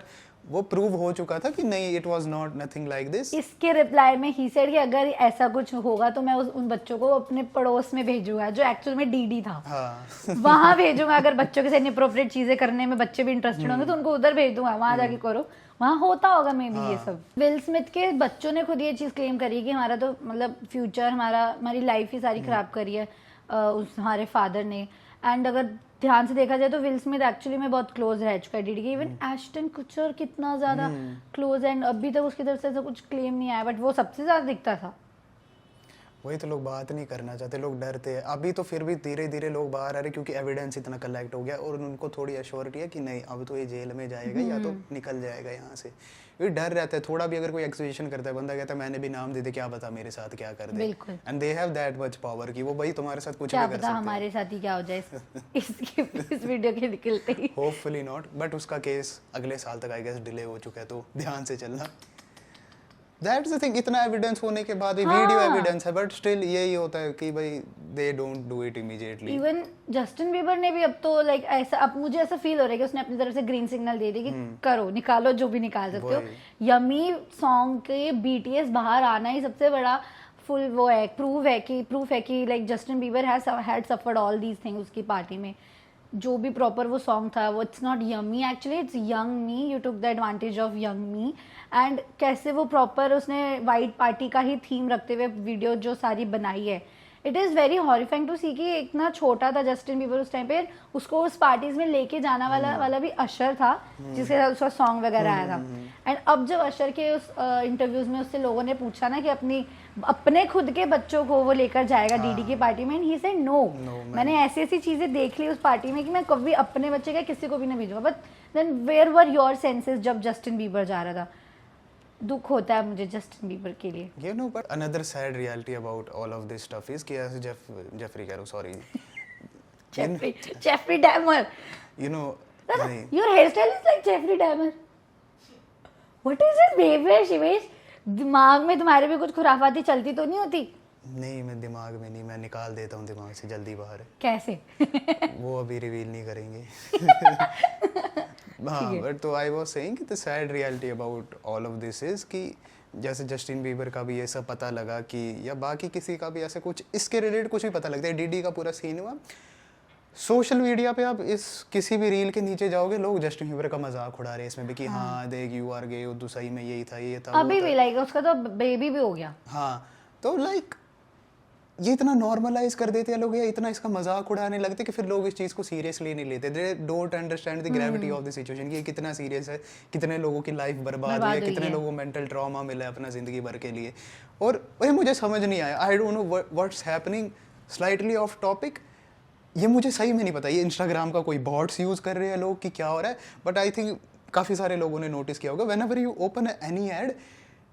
वो प्रूव हो चुका था कि नहीं, it was not nothing like this. इसके रिप्लाई में ही सेड कि अगर ऐसा कुछ होगा तो मैं उन बच्चों को अपने पड़ोस में भेजूंगा, जो एक्चुअल में डीडी था। हाँ। वहां भेजूंगा, अगर बच्चों के साथ इनअप्रोप्रिएट चीजें करने में बच्चे भी इंटरेस्टेड होंगे तो उनको उधर भेज दूंगा, वहां जाके करो, वहाँ होता होगा मे बी ये सब। विल स्मिथ के बच्चों ने खुद ये चीज क्लेम करी कि हमारा तो मतलब फ्यूचर, हमारी लाइफ ही सारी खराब करी है हमारे फादर ने। एंड अगर ध्यान से देखा जाए तो विल स्मिथ एक्चुअली में बहुत क्लोज रह चुका है डीडी के, इवन एश्टन कुचर कितना ज्यादा क्लोज, एंड अभी तक उसकी तरफ से ऐसा कुछ क्लेम नहीं आया, बट वो सबसे ज्यादा दिखता था। वही तो लोग बात नहीं करना चाहते, लोग डरते हैं। अभी तो फिर भी धीरे धीरे लोग बाहर आ रहे क्योंकि एविडेंस इतना कलेक्ट हो गया और उनको थोड़ी एश्योरिटी है कि नहीं अब तो ये जेल में जाएगा या तो निकल जाएगा यहाँ से। ये डर रहता है थोड़ा भी, अगर कोई एक्सक्यूजेशन करता है बंदा कहता है मैंने भी नाम दे दे, क्या पता मेरे साथ क्या कर दे, and they have that much power कि वो भाई तुम्हारे साथ कुछ भी कर सकते हैं। हमारे साथ ही क्या हो जाए इस वीडियो के निकलते ही। होपफुली नॉट, बट उसका केस अगले साल तक आई गेस डिले हो चुका है, तो ध्यान से चलना। दैट्स द थिंग, इतना एविडेंस होने के बाद भी हाँ। वीडियो एविडेंस है, बट स्टिल यही होता है कि भाई they don't do it immediately. Even Justin Bieber ने भी अब तो लाइक ऐसा, अब मुझे ऐसा फील हो रहा है कि उसने अपनी तरफ से ग्रीन सिग्नल दे दी कि करो, निकालो जो भी निकाल सकते हो। यमी सॉन्ग के बीटीएस बाहर आना ही सबसे बड़ा फुल वो है, प्रूफ है कि like Justin Bieber had suffered all these things उसकी पार्टी में। जो भी प्रॉपर वो सॉन्ग था वो it's not yummy actually, it's young me, you took the advantage of young me. And कैसे वो प्रॉपर उसने वाइट पार्टी का ही थीम रखते हुए वीडियो जो सारी बनाई है, it is very horrifying to see कि इतना छोटा था जस्टिन बीबर उस टाइम पे, उसको उस पार्टीज में लेके जाना वाला भी अशर था जिसके साथ उसका सॉन्ग वगैरह आया था। एंड अब जब अशर के उस इंटरव्यूज में उससे लोगों ने पूछा ना कि अपने खुद के बच्चों को वो लेकर जाएगा डीडी की पार्टी में, ही सेड नो, मैंने ऐसी ऐसी चीजें देख ली उस पार्टी में कि मैं कभी अपने बच्चे का किसी को भी नहीं भेजूंगा। But then where were your senses जब जस्टिन बीबर जा रहा था? दुख होता है मुझे जस्टिन बीबर के लिए। You know, but another sad reality about all of this stuff is कि ऐसे जेफरी कह रहा हूँ, sorry, Jeffrey Dahmer, you know, your hairstyle is like Jeffrey Dahmer. What is this behavior, Shivesh? दिमाग में तुम्हारे भी कुछ खुराफाती चलती तो नहीं होती? नहीं, मैं दिमाग में नहीं, मैं निकाल देता हूँ दिमाग से जल्दी बाहर। कैसे? वो अभी रिवील नहीं करेंगे। हाँ, बट तो आई वाज सेइंग कि the sad reality about all of this is कि जैसे जस्टिन बीबर का भी ये सब पता लगा कि, या बाकी किसी का भी ऐसे कुछ इसके रिलेटेड कुछ भी पता लगता है, डीडी का पूरा सीन हुआ, सोशल मीडिया पे आप इस किसी भी रील के नीचे जाओगे, लोग जस्टिन बीबर का मजाक उड़ा रहे हैं इसमें भी कि हाँ देख यू आर गे, तो सही में यही था, ये था, अभी भी लाइक उसका तो बेबी भी हो गया। हाँ, तो लाइक ये इतना नॉर्मलाइज कर देते हैं लोग, या इतना इसका मजाक उड़ाने लगते कि फिर लोग इस चीज़ को सीरियसली नहीं लेते। They don't understand the gravity of the situation कि ये कितना सीरियस है, कितने लोगों की लाइफ बर्बाद हुई है, कितने लोगों को मेंटल ट्रॉमा मिला है अपना ज़िंदगी भर के लिए। और वही मुझे समझ नहीं आया, आई don't know what's happening, slightly of topic, ये मुझे सही में नहीं पता ये इंस्टाग्राम का कोई बॉट्स यूज़ कर रहे हैं लोग कि क्या हो रहा है। बट आई थिंक काफ़ी सारे लोगों ने नोटिस किया होगा, whenever you open any ad,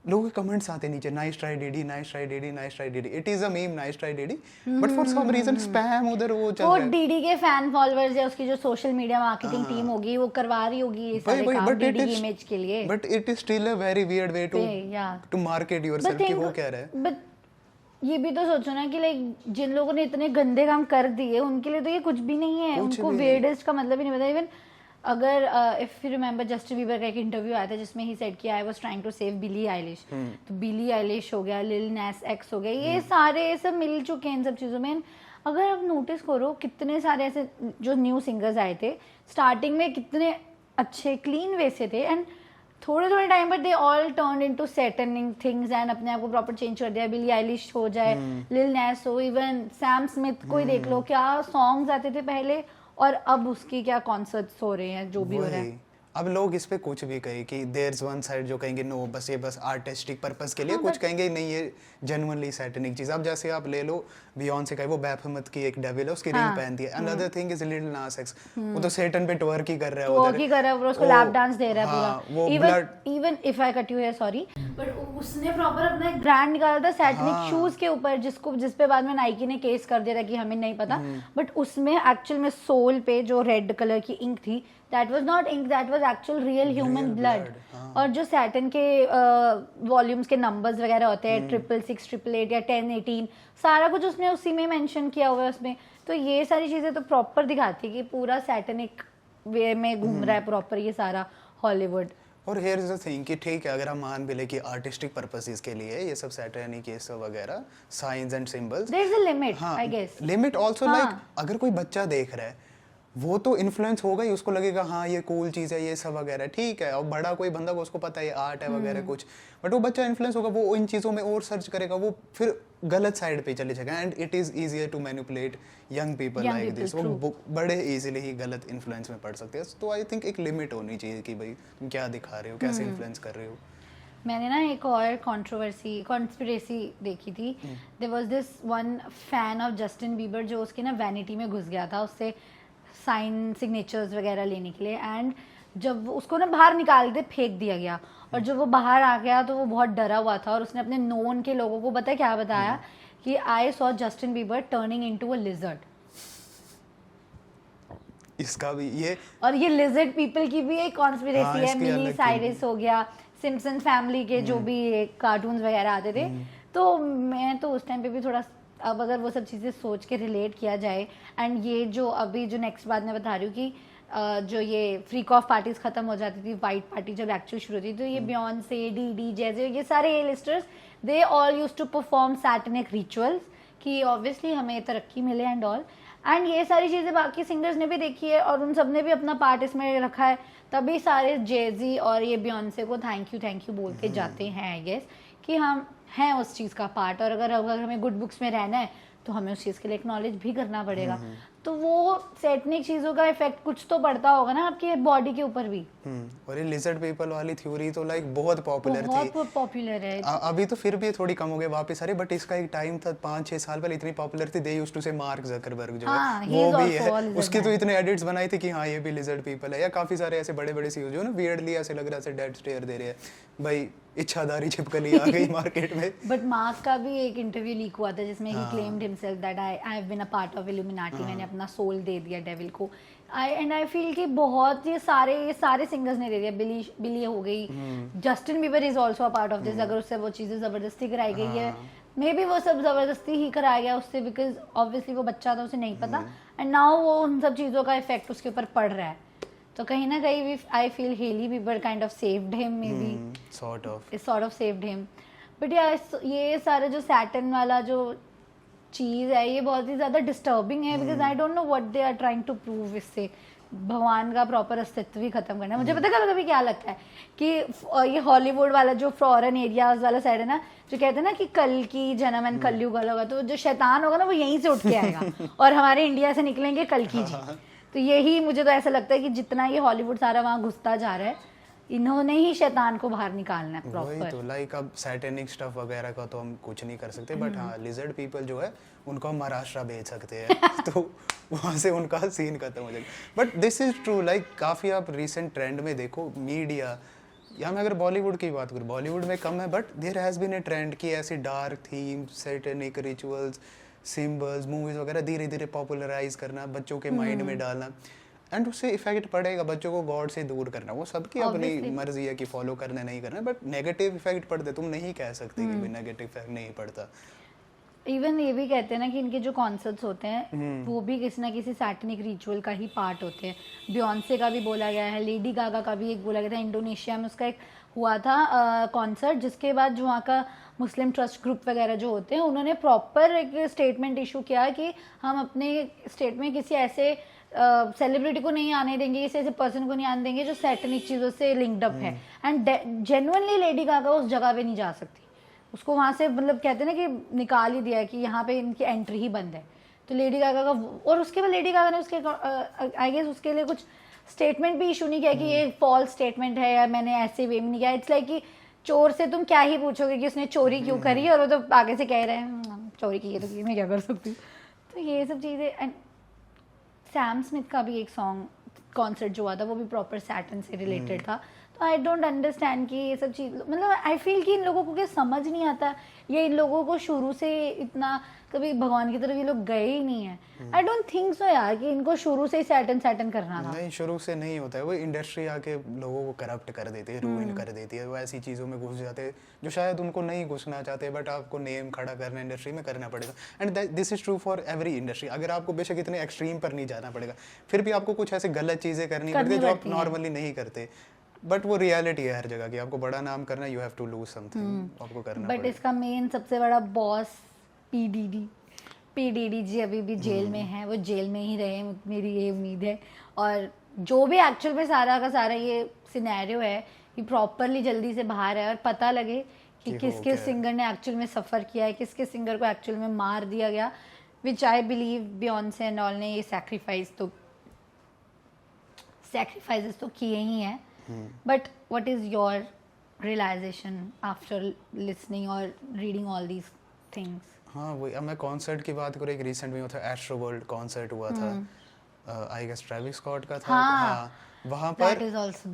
लोगों के कमेंट्स आते नीचे, nice try Diddy, nice try Diddy, nice try Diddy, it is a meme, nice try Diddy, but for some reason spam उधर वो चल रहा है। वो डीडी के फैन फॉलोअर्स या उसकी जो सोशल मीडिया मार्केटिंग टीम होगी वो करवा रही होगी ये सारे काम डीडी की इमेज के लिए। But it is still a very weird way to market yourself कि वो कह रहा है। बट ये भी तो सोचो ना कि लाइक जिन लोगों ने इतने गंदे काम कर दिए उनके लिए तो ये कुछ भी नहीं है, उनको वेयर्डेस्ट का मतलब ही नहीं पता। इवन अगर if you remember Justin Bieber का एक इंटरव्यू आया था जिसमें ही सेड कि I was trying to save Billie Eilish, तो बिली आइलिश हो गया, लिल नैस एक्स हो गया, ये सारे सब मिल चुके हैं इन सब चीज़ों में। अगर आप नोटिस करो कितने सारे ऐसे जो न्यू सिंगर्स आए थे स्टार्टिंग में कितने अच्छे क्लीन वे से थे, एंड थोड़े थोड़े टाइम पर they all turn into satanic things and अपने आप को प्रॉपर चेंज कर दिया। बिली आइलिश हो जाए, लिल नैस हो, इवन सैम स्मिथ को ही देख लो, क्या सॉन्ग्स आते थे पहले और अब उसकी क्या कॉन्सर्ट्स हो रहे हैं, जो भी हो रहा है। अब लोग इस पे कुछ भी कहे कि देयर इज वन साइड जो कहेंगे नो बस ये बस आर्टिस्टिक पर्पस के लिए, कुछ कहेंगे नहीं ये जेन्युइनली सैटनिक चीज। अब जैसे आप ले लो बियॉन्से का वो बैफमत की एक डेविल है, उसकी रिंग पहनती है। अनदर थिंग इज लिटिल नास एक्स, वो तो सैटन पे ट्वर्क ही कर रहा है, ट्वर्क ही कर रहा है, उसको लैप डांस दे रहा है पूरा। Even if I cut you here sorry, but उसने प्रॉपर अपना एक ब्रांड निकाला था सैटनिक शूज के ऊपर, जिस पे बाद में नाइकी ने केस कर दिया था कि हमें नहीं पता, बट उसमें एक्चुअल में सोल पे जो रेड कलर की इंक थी, that was not ink, that was actual real human blood। और जो सैटन के वॉल्यूम्स के नंबर्स वगैरह होते हैं 666, 888 या 1018, सारा कुछ उसने उसी में मेंशन किया हुआ है उसमें। तो ये सारी चीजें तो प्रॉपर दिखाती है कि पूरा सैटनिक वे में घूम रहा है प्रॉपर ये सारा हॉलीवुड। और हियर इज द थिंग कि ठीक है अगर हम मान भी ले कि आर्टिस्टिक पर्पसेस के लिए ये सब सैटनिक ये सब वगैरह signs and symbols, there is a limit I guess. Limit also like अगर कोई बच्चा देख रहा है वो तो इन्फ्लुएंस होगा ही, उसको लगेगा हाँ ये कूल चीज़ है ये सब वगैरह, ठीक है। और बड़ा कोई बंदा को उसको पता है ये आर्ट है वगैरह कुछ, बट वो बच्चा इन्फ्लुएंस होगा, वो इन चीज़ों में और सर्च करेगा, वो फिर गलत साइड पे चले जाएगा। And it is easier to manipulate young people like this, वो बड़े इजीली ही गलत इन्फ्लुएंस में पड़ सकते हैं। तो आई थिंक एक लिमिट होनी चाहिए कि भाई तुम क्या दिखा रहे हो, कैसे इन्फ्लुएंस कर रहे हो। मैंने ना एक और कॉन्स्पिरेसी देखी थी। There was this one fan of Justin Bieber जो उसके ना वैनिटी में घुस गया था उससे साइन सिग्नेचर्स वगैरह लेने के लिए, एंड जब उसको ना बाहर निकाल के फेंक दिया गया, और जब वो बाहर आ गया तो वो बहुत डरा हुआ था, और उसने अपने नोन के लोगों को पता है क्या बताया कि I saw Justin Bieber turning into a lizard. इसका भी ये, और ये लिजर्ड पीपल की भी एक कॉन्स्पिरेसी है। मिली साइरस हो गया, सिम्पसन फैमिली के जो भी कार्टून्स वगैरह आते थे, तो मैं तो उस टाइम पे भी थोड़ा, अब अगर वो सब चीज़ें सोच के रिलेट किया जाए, एंड ये जो अभी जो नेक्स्ट बात मैं बता रही हूँ कि जो ये फ्रीक ऑफ पार्टीज खत्म हो जाती थी, वाइट पार्टी जब एक्चुअल शुरू होती थी, तो ये बियॉन्से, डी जैसे ये सारे A listers, they all used to perform satanic rituals कि ऑब्वियसली हमें तरक्की मिले एंड ऑल, एंड ये सारी चीज़ें बाकी सिंगर्स ने भी देखी है और उन सब ने भी अपना पार्ट इसमें रखा है, तभी सारे जेजी और ये बियॉन्से को थैंक यू बोल के जाते हैं आई गेस, कि हम हैं उस चीज़ का पार्ट, और अगर हमें गुड बुक्स में रहना है तो हमें उस चीज़ के लिए एक्नॉलेज भी करना पड़ेगा। तो वो सेटनिक चीज़ों का इफेक्ट कुछ तो पड़ता होगा ना आपकी बॉडी के ऊपर भी। और ये लिजर्ड पीपल वाली थ्योरी तो लाइक बहुत पॉपुलर थी, बहुत पॉपुलर है। अभी तो फिर भी थोड़ी कम हो गई वापस आ रही, बट इसका एक टाइम था 5-6 साल पहले इतनी पॉपुलर थी, दे यूज्ड टू से मार्क जकरबर्ग जो है वो भी है, उसकी तो इतने एडिट्स बनाए थे कि हाँ ये भी लिजर्ड पीपल है, या काफी सारे ऐसे बड़े बड़े सीईओ जो ना वियर्डली ऐसे लग रहा है डेड स्टेयर दे रहे हैं, भाई इच्छाधारी छिपकली आ गई मार्केट में। बट मार्क का भी एक इंटरव्यू लीक हुआ था जिसमें he claimed himself that I have been a part of Illuminati, मैंने अपना सोल दे दिया डेविल को। आई फील कि बहुत ये सारे सिंगर्स ने दे दिया, बिली हो गई, Justin Bieber is also a part of this, अगर उससे वो चीजें जबरदस्ती कराई गई है, मे बी वो सब जबरदस्ती ही कराया गया उससे, बिकॉज ऑब्वियसली वो बच्चा था, उसे नहीं पता, एंड नाउ वो उन सब चीजों का इफेक्ट उसके ऊपर पड़ रहा है, तो कहीं ना कहीं I feel Hailey Bieber kind of saved him, maybe sort of saved him. But ये सारे जो सैटर्न वाला जो चीज है ये बहुत ही ज्यादा डिस्टर्बिंग है, because I don't know what they are trying to prove इससे, भगवान का प्रॉपर अस्तित्व ही खत्म करना है। मुझे पता कभी कभी क्या लगता है कि ये हॉलीवुड वाला जो फॉरेन एरियाज वाला साइड है ना, जो कहते हैं ना कि कल की जन्म एंड कलयुग वाला होगा, तो जो शैतान होगा ना वो यहीं से उठ के आएगा और हमारे इंडिया से निकलेंगे कल की जी। तो यही मुझे तो ऐसा लगता है कि जितना ये हॉलीवुड सारा वहाँ घुसता जा रहा है, इन्होंने ही शैतान को बाहर निकालना है प्रॉपर। वही तो लाइक अब सैटेनिक स्टफ वगैरह का तो हम कुछ नहीं कर सकते, बट हाँ लिजर्ड पीपल जो है उनको हम महाराष्ट्र भेज सकते हैं तो वहाँ से उनका सीन खत्म हो जाएगा। But this is true, like काफ़ी आप रिसेंट ट्रेंड में देखो मीडिया, या मैं अगर बॉलीवुड की बात करूँ, बॉलीवुड में कम है, but there has been a trend कि ऐसी dark theme, satanic rituals, symbols, movies वगैरह धीरे धीरे पॉपुलराइज करना, बच्चों के माइंड में डालना, एंड उससे इफेक्ट पड़ेगा, बच्चों को गॉड से दूर करना, वो सबकी अपनी मर्जी है कि फॉलो करना नहीं करना, बट नेगेटिव इफेक्ट पड़ते, तुम नहीं कह सकते कि नेगेटिव इफेक्ट नहीं पड़ता। इवन ये भी कहते हैं ना कि इनके जो कॉन्सर्ट्स होते हैं वो भी किसी ना किसी सैटनिक रिचुअल का ही पार्ट होते हैं। बियॉन्से का भी बोला गया है, लेडी गागा का भी एक बोला गया था, इंडोनेशिया में उसका एक हुआ था कॉन्सर्ट, जिसके बाद जो वहाँ का मुस्लिम ट्रस्ट ग्रुप वगैरह जो होते हैं उन्होंने प्रॉपर एक स्टेटमेंट इशू किया कि हम अपने स्टेट में किसी ऐसे सेलिब्रिटी को नहीं आने देंगे, किसी ऐसे पर्सन को नहीं आने देंगे जो सैटनिक चीज़ों से लिंक्ड अप है, एंड जेन्युइनली लेडी गागा उस जगह पे नहीं जा सकती, उसको वहाँ से मतलब कहते हैं ना कि निकाल ही दिया है कि यहाँ पे इनकी एंट्री ही बंद है। तो लेडी गागा का, और उसके बाद लेडी गागा ने उसके आई गेस उसके लिए कुछ स्टेटमेंट भी इशू नहीं किया कि ये फॉल्स स्टेटमेंट है या मैंने ऐसे वे में नहीं किया। इट्स लाइक कि चोर से तुम क्या ही पूछोगे कि उसने चोरी क्यों करी, और वो तो आगे से कह रहे हैं चोरी की है तो मैं क्या कर सकती हूँ। तो ये सब चीज़ें, एंड सैम स्मिथ का भी एक सॉन्ग कॉन्सर्ट जो हुआ था वो भी प्रॉपर सैटन से रिलेटेड था। तो आई डोंट अंडरस्टैंड कि ये सब चीज़, मतलब आई फील कि इन लोगों को क्या समझ नहीं आता, या इन लोगों को शुरू से इतना कभी भगवान की तरफ ये लोग गए ही नहीं है। आई डोंट थिंक सो यार कि इनको शुरू से ही सैटन करना था। नहीं, शुरू से नहीं होता है, वो इंडस्ट्री आके लोगों को करप्ट कर देती है, रूइन कर देती है, वो ऐसी चीज़ों में घुस जाते हैं जो शायद उनको नहीं घुसना चाहते, बट आपको नेम खड़ा करना इंडस्ट्री में करना पड़ेगा। And this is true for every industry. अगर आपको बेशक इतने एक्सट्रीम पर नहीं जाना पड़ेगा, फिर भी आपको कुछ ऐसे गलत चीज़ें करनी पड़ती है जो आप नॉर्मली नहीं करते, बट वो रियलिटी है हर जगह की, आपको बड़ा नाम करना, you have to lose something, आपको करना बट इसका मेन सबसे बड़ा बॉस पीडीडी जी अभी भी जेल में है, वो जेल में ही रहे, मेरी ये उम्मीद है। और जो भी एक्चुअल में सारा का सारा ये सिनेरियो है ये प्रॉपरली जल्दी से बाहर है और पता लगे कि किस किस सिंगर ने एक्चुअल में सफ़र किया है, किस किस सिंगर को एक्चुअल में मार दिया गया, which I believe Beyonce and all ने ये सैक्रिफाइसेस तो किए ही हैं। But what is your realization after listening और रीडिंग ऑल दीज थिंग्स? हाँ वही, अब मैं कॉन्सर्ट की बात करूँ, एक रिसेंट में हुआ था एस्ट्रो वर्ल्ड कॉन्सर्ट हुआ था, आई गेस ट्रेविस स्कॉट का था। हाँ, वहाँ पर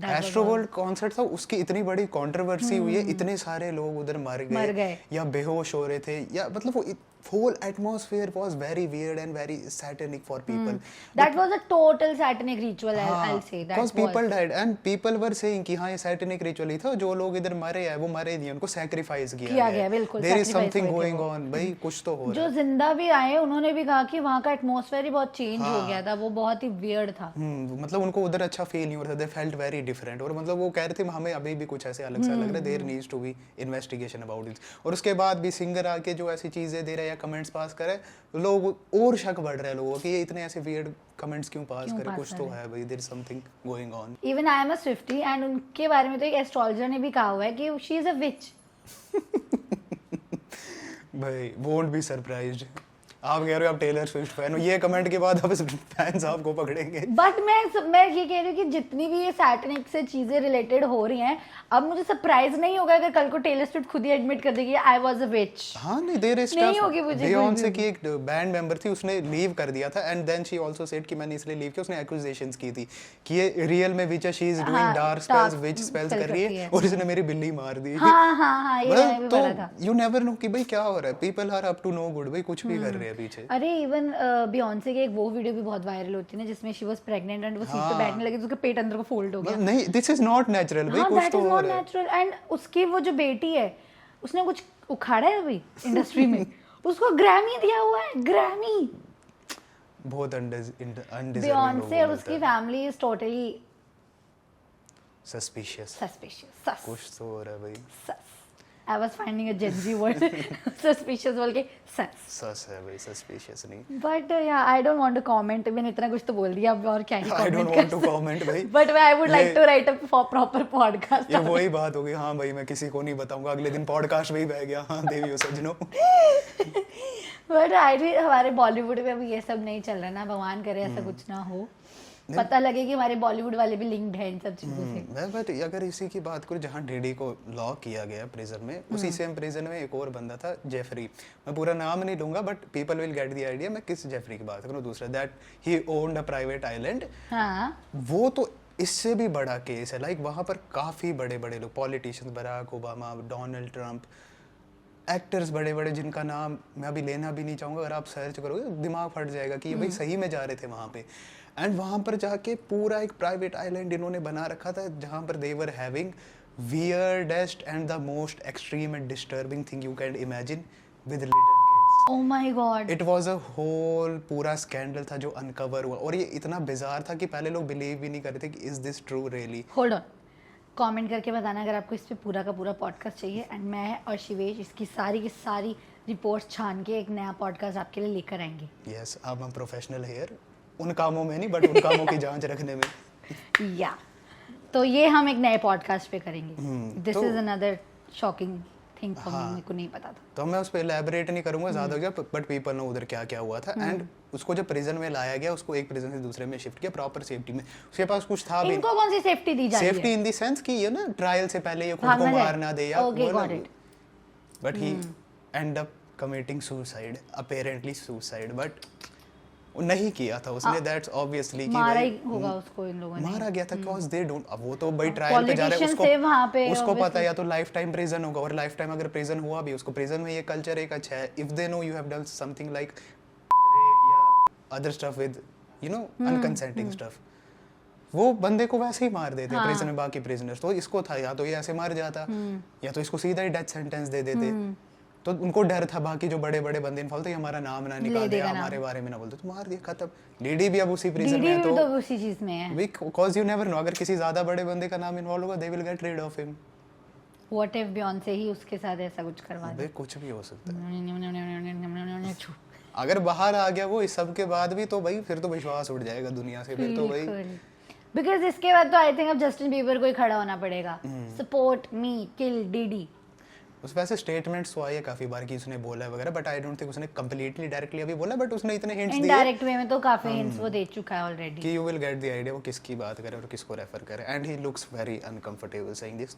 एस्ट्रो वर्ल्ड कॉन्सर्ट था, उसकी इतनी बड़ी कंट्रोवर्सी हुई है, इतने सारे लोग उधर मर गए या बेहोश हो रहे थे, या मतलब वो whole atmosphere was very weird and very satanic for people. That was a total satanic ritual, I'll say. That Because was. people died and people were saying कि हाँ ये satanic ritual ही था, जो लोग इधर मरे हैं वो मरे नहीं, उनको sacrifice किया गया, बिल्कुल, there is sacrifice something हुए थे going वो। on, भाई कुछ तो हो रहा जो है। जिंदा भी आए उन्होंने भी कहा कि वहाँ का एटमॉस्फेयर ही बहुत चेंज हो गया था, वो बहुत ही वियर्ड था। मतलब उनको उधर अच्छा फील नहीं हो रहा था, they felt very different, और मतलब वो कह रहे थे हमें अभी भी कुछ ऐसे अलग सा लग रहा है, there needs to be investigation about it। और उसके बाद भी सिंगर आके जो ऐसी चीजें दे रहा है या कमेंट्स पास करे, लोग और शक बढ़ रहा है लोगों कि ये इतने ऐसे वियर्ड कमेंट्स क्यों पास करे, कुछ तो है भाई, there is something going on. Even I am a Swiftie and उनके बारे में तो एक एस्ट्रोलॉजर ने भी कहा हुआ है कि शी इज अ विच। भाई वोंट बी सरप्राइज्ड। आप कह रहे हो आप टेलर स्विफ्ट फैन हो, ये कमेंट के बाद अब फैंस आपको पकड़ेंगे। बट मैं ये कह रही हूँ कि जितनी भी ये सैटनिक से चीजें रिलेटेड हो रही हैं, अब मुझे सरप्राइज नहीं होगा अगर कल को टेलर स्विफ्ट खुद ही एडमिट कर देगी आई वाज अ विच। हाँ नहीं, देयर इज नहीं होगी मुझे। बियोंसे की एक बैंड मेंबर थी, उसने लीव कर दिया था and then she also said कि मैंने इसलिए लीव किया, उसने एक्यूजेशंस की थी कि ये रियल में विच है, she is doing dark spells, which spells कर रही है और इसने मेरी बिल्ली मार दी। हाँ ये मैंने भी पढ़ा था। यू नेवर नो कि भाई क्या हो रहा है, people are up to no good, भाई कुछ भी कर रहे हैं पीछे। अरे इवन बियोंसे की एक वो वीडियो भी बहुत वायरल होती है ना जिसमें शी वाज प्रेग्नेंट एंड वो सीट पे बैठने लगी तो उसका पेट अंदर को फोल्ड हो गया। नहीं, दिस इज नॉट नेचुरल भाई, कुछ तो हो रहा है। नेचुरल। एंड उसकी वो जो बेटी है उसने कुछ उखाड़ा है अभी इंडस्ट्री में, उसको ग्रैमी दिया हुआ है, ग्रैमी। बहुत अनडिजर्विंग। बियोंसे और उसकी फैमिली इज टोटली सस्पिशियस। कुछ तो हो रहा है भाई। I was finding a Gen Z word suspicious बोल के सस है भाई, सस्पिशियस नहीं। But yeah, I don't want to comment. मैंने इतना कुछ तो बोल दिया, अब और क्या ही I don't want to comment भाई। But I would like to write a proper podcast. ये वही बात हो गई, हाँ भाई मैं किसी को नहीं बताऊंगा, अगले दिन पॉडकास्ट में ही बह गया, हाँ देवियों सजनों। But I think हमारे बॉलीवुड में अभी ये सब नहीं चल रहा ना, भगवान करे ऐसा कुछ ना हो, पता लगे कि हमारे बॉलीवुड वाले भी लिंक्ड हैं इन सब चीजों से। बट अगर इसी की बात करूँ, जहाँ डीडी को लॉक किया गया प्रिजन में, उसी सेम प्रिजन में एक और बंदा था जेफरी, मैं पूरा नाम नहीं लूंगा but people will get the idea मैं किस जेफरी की बात करूँ। दूसरा that he owned a private island. वो तो इससे भी बड़ा केस है, लाइक वहाँ पर काफी बड़े बड़े लोग, politicians, Barack Obama, Donald Trump, actors बड़े बड़े जिनका नाम मैं अभी लेना भी नहीं चाहूँगा, अगर आप सर्च करोगे दिमाग फट जाएगा कि ये भाई सही में जा रहे थे वहाँ पे। एंड वहाँ पर जाके पूरा एक प्राइवेट आइलैंड इन्होंने बना रखा था जहाँ पर they were having weirdest and the most extreme and disturbing thing you can imagine with little kids. Oh my God. It was a whole पूरा स्कैंडल था जो अनकवर हुआ, और ये इतना बिजार था कि पहले लोग बिलीव भी नहीं कर रहे थे कि is this true really. Hold on. Comment करके बताना अगर आपको इस पे पूरा का पूरा पॉडकास्ट चाहिए, एंड मैं और शिवेश इसकी सारी रिपोर्ट्स छान के एक नया पॉडकास्ट आपके लिए लेकर आएंगे। Yes, अब हम प्रोफेशनल हेयर, उन कामों में नहीं बट उन कामों की जांच रखने में। या तो ये हम एक नए पॉडकास्ट पे करेंगे। This is another shocking thing for me, मेरे को नहीं पता था। तो मैं उस पे एलैबोरेट नहीं करूंगा ज्यादा हो गया, बट पीपल नो उधर क्या क्या हुआ था। एंड उसको जब प्रिजन में लाया गया, उसको एक प्रिजन से दूसरे में शिफ्ट किया प्रॉपर सेफ्टी में, उसके पास कुछ था भी। इनको कौन सी सेफ्टी दी जा रही है? सेफ्टी इन द सेंस कि ये ना ट्रायल से पहले ये खुद को मार ना दे या but he and up committing suicide, apparently suicide, but नहीं किया था उसने। दैट्स ऑब्वियसली कि मारा ही होगा उसको, इन लोगों ने मारा गया था बिकॉज़ दे डोंट, अब वो तो भाई ट्रायल पे जा रहा है, उसको पता है या तो लाइफ टाइम प्रिजन होगा, और लाइफ टाइम अगर प्रिजन हुआ भी, उसको प्रिजन में ये कल्चर एक अच्छा है, if they know you have done something like rape या other stuff with you know unconsenting stuff, वो बंदे को वैसे ही मार देते प्रिजन में बाकी प्रिजनर्स। तो इसको था या तो ये ऐसे मर जाता या तो इसको सीधा ही डेथ सेंटेंस दे देते। तो उनको डर था बाकी जो बड़े बड़े बंदे इन्वॉल्व थे, हमारा नाम ना निकाल दे, हमारे बारे में ना बोल दे, तो मार दिया, खत्म। डीडी भी अब उसी प्रिजन में है, तो उसी चीज में है, बिकॉज़ यू नेवर नो, अगर किसी ज्यादा बड़े बंदे का नाम इन्वॉल्व होगा they will get rid of him. What if Beyoncé ही उसके साथ ऐसा कुछ करवा दे? कुछ भी हो सकता है। अगर बाहर आ गया वो इस सब के बाद भी, तो भाई फिर तो विश्वास उठ जाएगा दुनिया से, फिर तो भाई बिकॉज इसके बाद तो आई थिंक अब जस्टिन बीबर को ही खड़ा होना पड़ेगा, सपोर्ट मी किल डीडी। उस वैसे स्टेटमेंट्स तो आए हैं काफी बार कि उसने बोला है वगैरह, बट आई डोंट थिंक उसने कंप्लीटली डायरेक्टली अभी बोला, बट उसने इतने हिंट्स दिए इनडायरेक्ट वे में तो काफी हिंट्स वो दे चुका है ऑलरेडी कि you will get the idea वो किसकी बात करे और किसको रेफर करे, and he looks very uncomfortable saying this,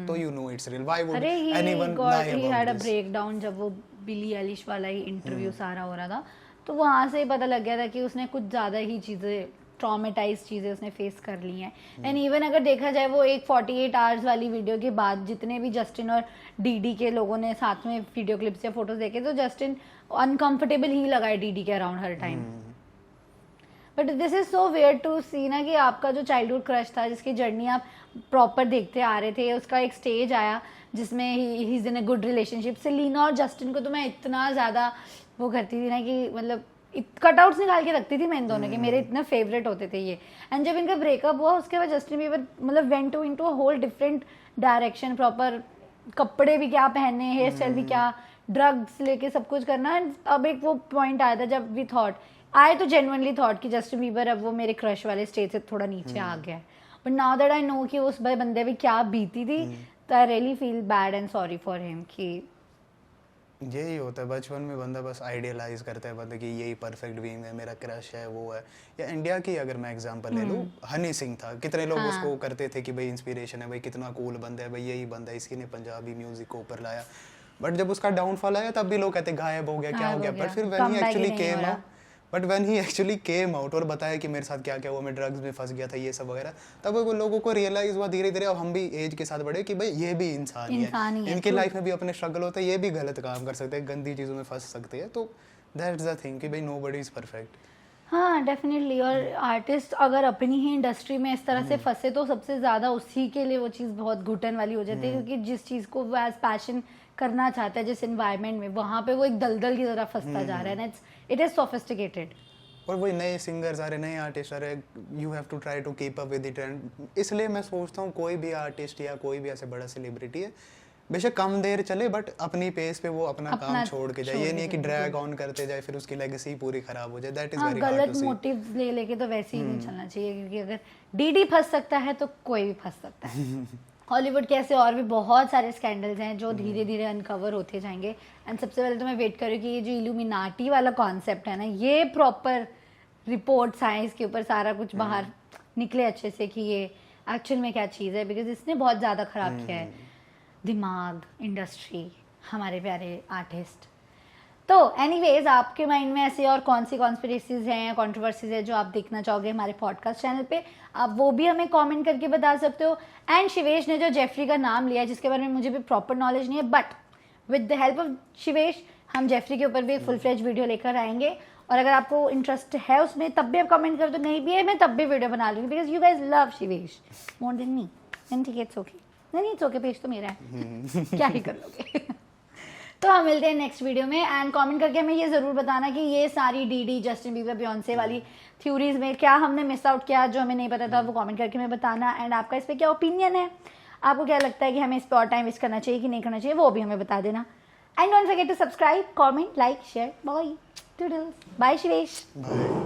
तो you know it's real, why would anyone lie about this. He had a breakdown जब वो बिली एलिश वाला ही इंटरव्यू सारा हो रहा था, तो वहां से ही पता लग गया था कि उसने कुछ ज्यादा ही चीजें ट्रॉमेटाइज चीज़ें उसने फेस कर ली हैं। एंड इवन अगर देखा जाए वो एक 48 आवर्स वाली वीडियो के बाद जितने भी जस्टिन और डीडी के लोगों ने साथ में वीडियो क्लिप्स या फोटोज देखे तो जस्टिन अनकंफर्टेबल ही लगा है डीडी के अराउंड हर time. But this is so weird to see ना कि आपका जो चाइल्डहुड क्रश था जिसकी जर्नी आप प्रॉपर देखते आ रहे थे, उसका एक स्टेज आया जिसमें he is in a good relationship. Selena और जस्टिन को तो मैं इतना ज़्यादा वो करती थी ना कि मतलब कटआउट्स निकाल के रखती थी मैं इन दोनों के, मेरे इतने फेवरेट होते थे ये। एंड जब इनका ब्रेकअप हुआ उसके बाद जस्टिन बीबर मतलब went to into a whole different direction, proper कपड़े भी क्या पहनने, हेयर स्टाइल भी क्या, ड्रग्स लेके सब कुछ करना। अब एक वो पॉइंट आया था जब वी थॉट, आई तो जेन्युइनली थॉट कि जस्टिन बीबर अब वो मेरे क्रश वाले स्टेज से थोड़ा नीचे आ गया है। But now that I know कि उस बंदे पे क्या बीती थी, तो I really feel bad and sorry for him कि यही होता है बचपन में बंदा बस आइडियलाइज करता है बंदा कि यही परफेक्ट बीइंग है, मेरा क्रश है, वो है। या इंडिया की अगर मैं एग्जांपल ले लूँ, हनी सिंह था, कितने लोग उसको करते थे कि भाई इंस्पिरेशन है, भाई कितना कूल बंदा है, भाई यही बंदा है, इसी ने पंजाबी म्यूजिक को ऊपर लाया। बट जब उसका डाउनफॉल आया तब भी लोग कहते गायब हो गया, क्या हो गया। बट फिर when he actually came out और बताया कि मेरे साथ क्या क्या हुआ, मैं ड्रग्स में फंस गया था, ये सब वगैरह, तब वो लोगों को रियलाइज हुआ धीरे धीरे। अब हम भी एज के साथ बढ़े कि भाई ये भी इंसान ही है, इनकी लाइफ में भी अपने स्ट्रगल होते हैं, ये भी गलत काम कर सकते हैं, गंदी चीज़ों में फंस सकते हैं। तो दैट्स द थिंग कि भाई नोबडी इज परफेक्ट। हाँ डेफिनेटली। और आर्टिस्ट अगर अपनी ही इंडस्ट्री में इस तरह से फंसे तो सबसे ज़्यादा उसी के लिए वो चीज़ बहुत घुटन वाली हो जाती है, क्योंकि जिस चीज़ को वो एज पैशन करना चाहता है, जिस एनवायरनमेंट में, वहाँ पे वो एक दलदल की तरह फंसता जा रहा है। It is sophisticated. और वही नए सिंगर्स आ रहे, नए आर्टिस्ट आ रहे, you have to try to keep up with the trend. इसलिए मैं सोचता हूँ कोई भी आर्टिस्ट या कोई भी ऐसे बड़ा सेलिब्रिटी है, बेशक कम देर चले बट अपनी पेस पे वो अपना काम छोड़ के जाए। ये नहीं है कि ड्रैग ऑन करते जाए फिर उसकी लेगेसी पूरी खराब हो जाए। That is very hard to see. गलत मोटिव ले लेके तो वैसे ही नहीं चलना चाहिए, क्योंकि अगर डीडी फंस सकता है तो कोई भी फंस सकता है। हॉलीवुड के ऐसे और भी बहुत सारे स्कैंडल्स हैं जो धीरे धीरे अनकवर होते जाएंगे। एंड सबसे पहले तो मैं वेट करूँ कि ये जो इल्यूमिनाटी वाला कॉन्सेप्ट है ना, ये प्रॉपर रिपोर्ट्स आए इसके ऊपर, सारा कुछ बाहर निकले अच्छे से कि ये एक्चुअल में क्या चीज़ है, बिकॉज इसने बहुत ज़्यादा ख़राब किया है दिमाग, इंडस्ट्री, हमारे प्यारे आर्टिस्ट। तो एनीवेज, आपके माइंड में ऐसे और कौन सी कॉन्स्पिरेसीज हैं या कॉन्ट्रोवर्सीज है जो आप देखना चाहोगे हमारे पॉडकास्ट चैनल पे, आप वो भी हमें कमेंट करके बता सकते हो। एंड शिवेश ने जो जेफरी का नाम लिया, जिसके बारे में मुझे भी प्रॉपर नॉलेज नहीं है, but with the help of Shivesh हम जेफरी के ऊपर भी एक फुल फ्लेज वीडियो लेकर आएंगे। और अगर आपको इंटरेस्ट है उसमें तब भी आप कमेंट कर दो, नहीं भी है मैं तब भी वीडियो बना लूँगी, because you guys love Shivesh more than me. And ठीक है, इट्स ओके, नहीं इट्स ओके, पेज तो मेरा है, क्या ही कर लोगे। तो हम मिलते हैं नेक्स्ट वीडियो में। एंड कमेंट करके हमें ये ज़रूर बताना कि ये सारी डीडी, जस्टिन बीबर, बियॉन्से वाली थ्योरीज में क्या हमने मिस आउट किया जो हमें नहीं पता था, वो कमेंट करके हमें बताना। एंड आपका इस पर क्या ओपिनियन है, आपको क्या लगता है कि हमें इस पर और टाइम वेस्ट करना चाहिए कि नहीं करना चाहिए, वो भी हमें बता देना। And don't forget to subscribe, comment, like, share. Bye toodles, bye Shivesh. Bye.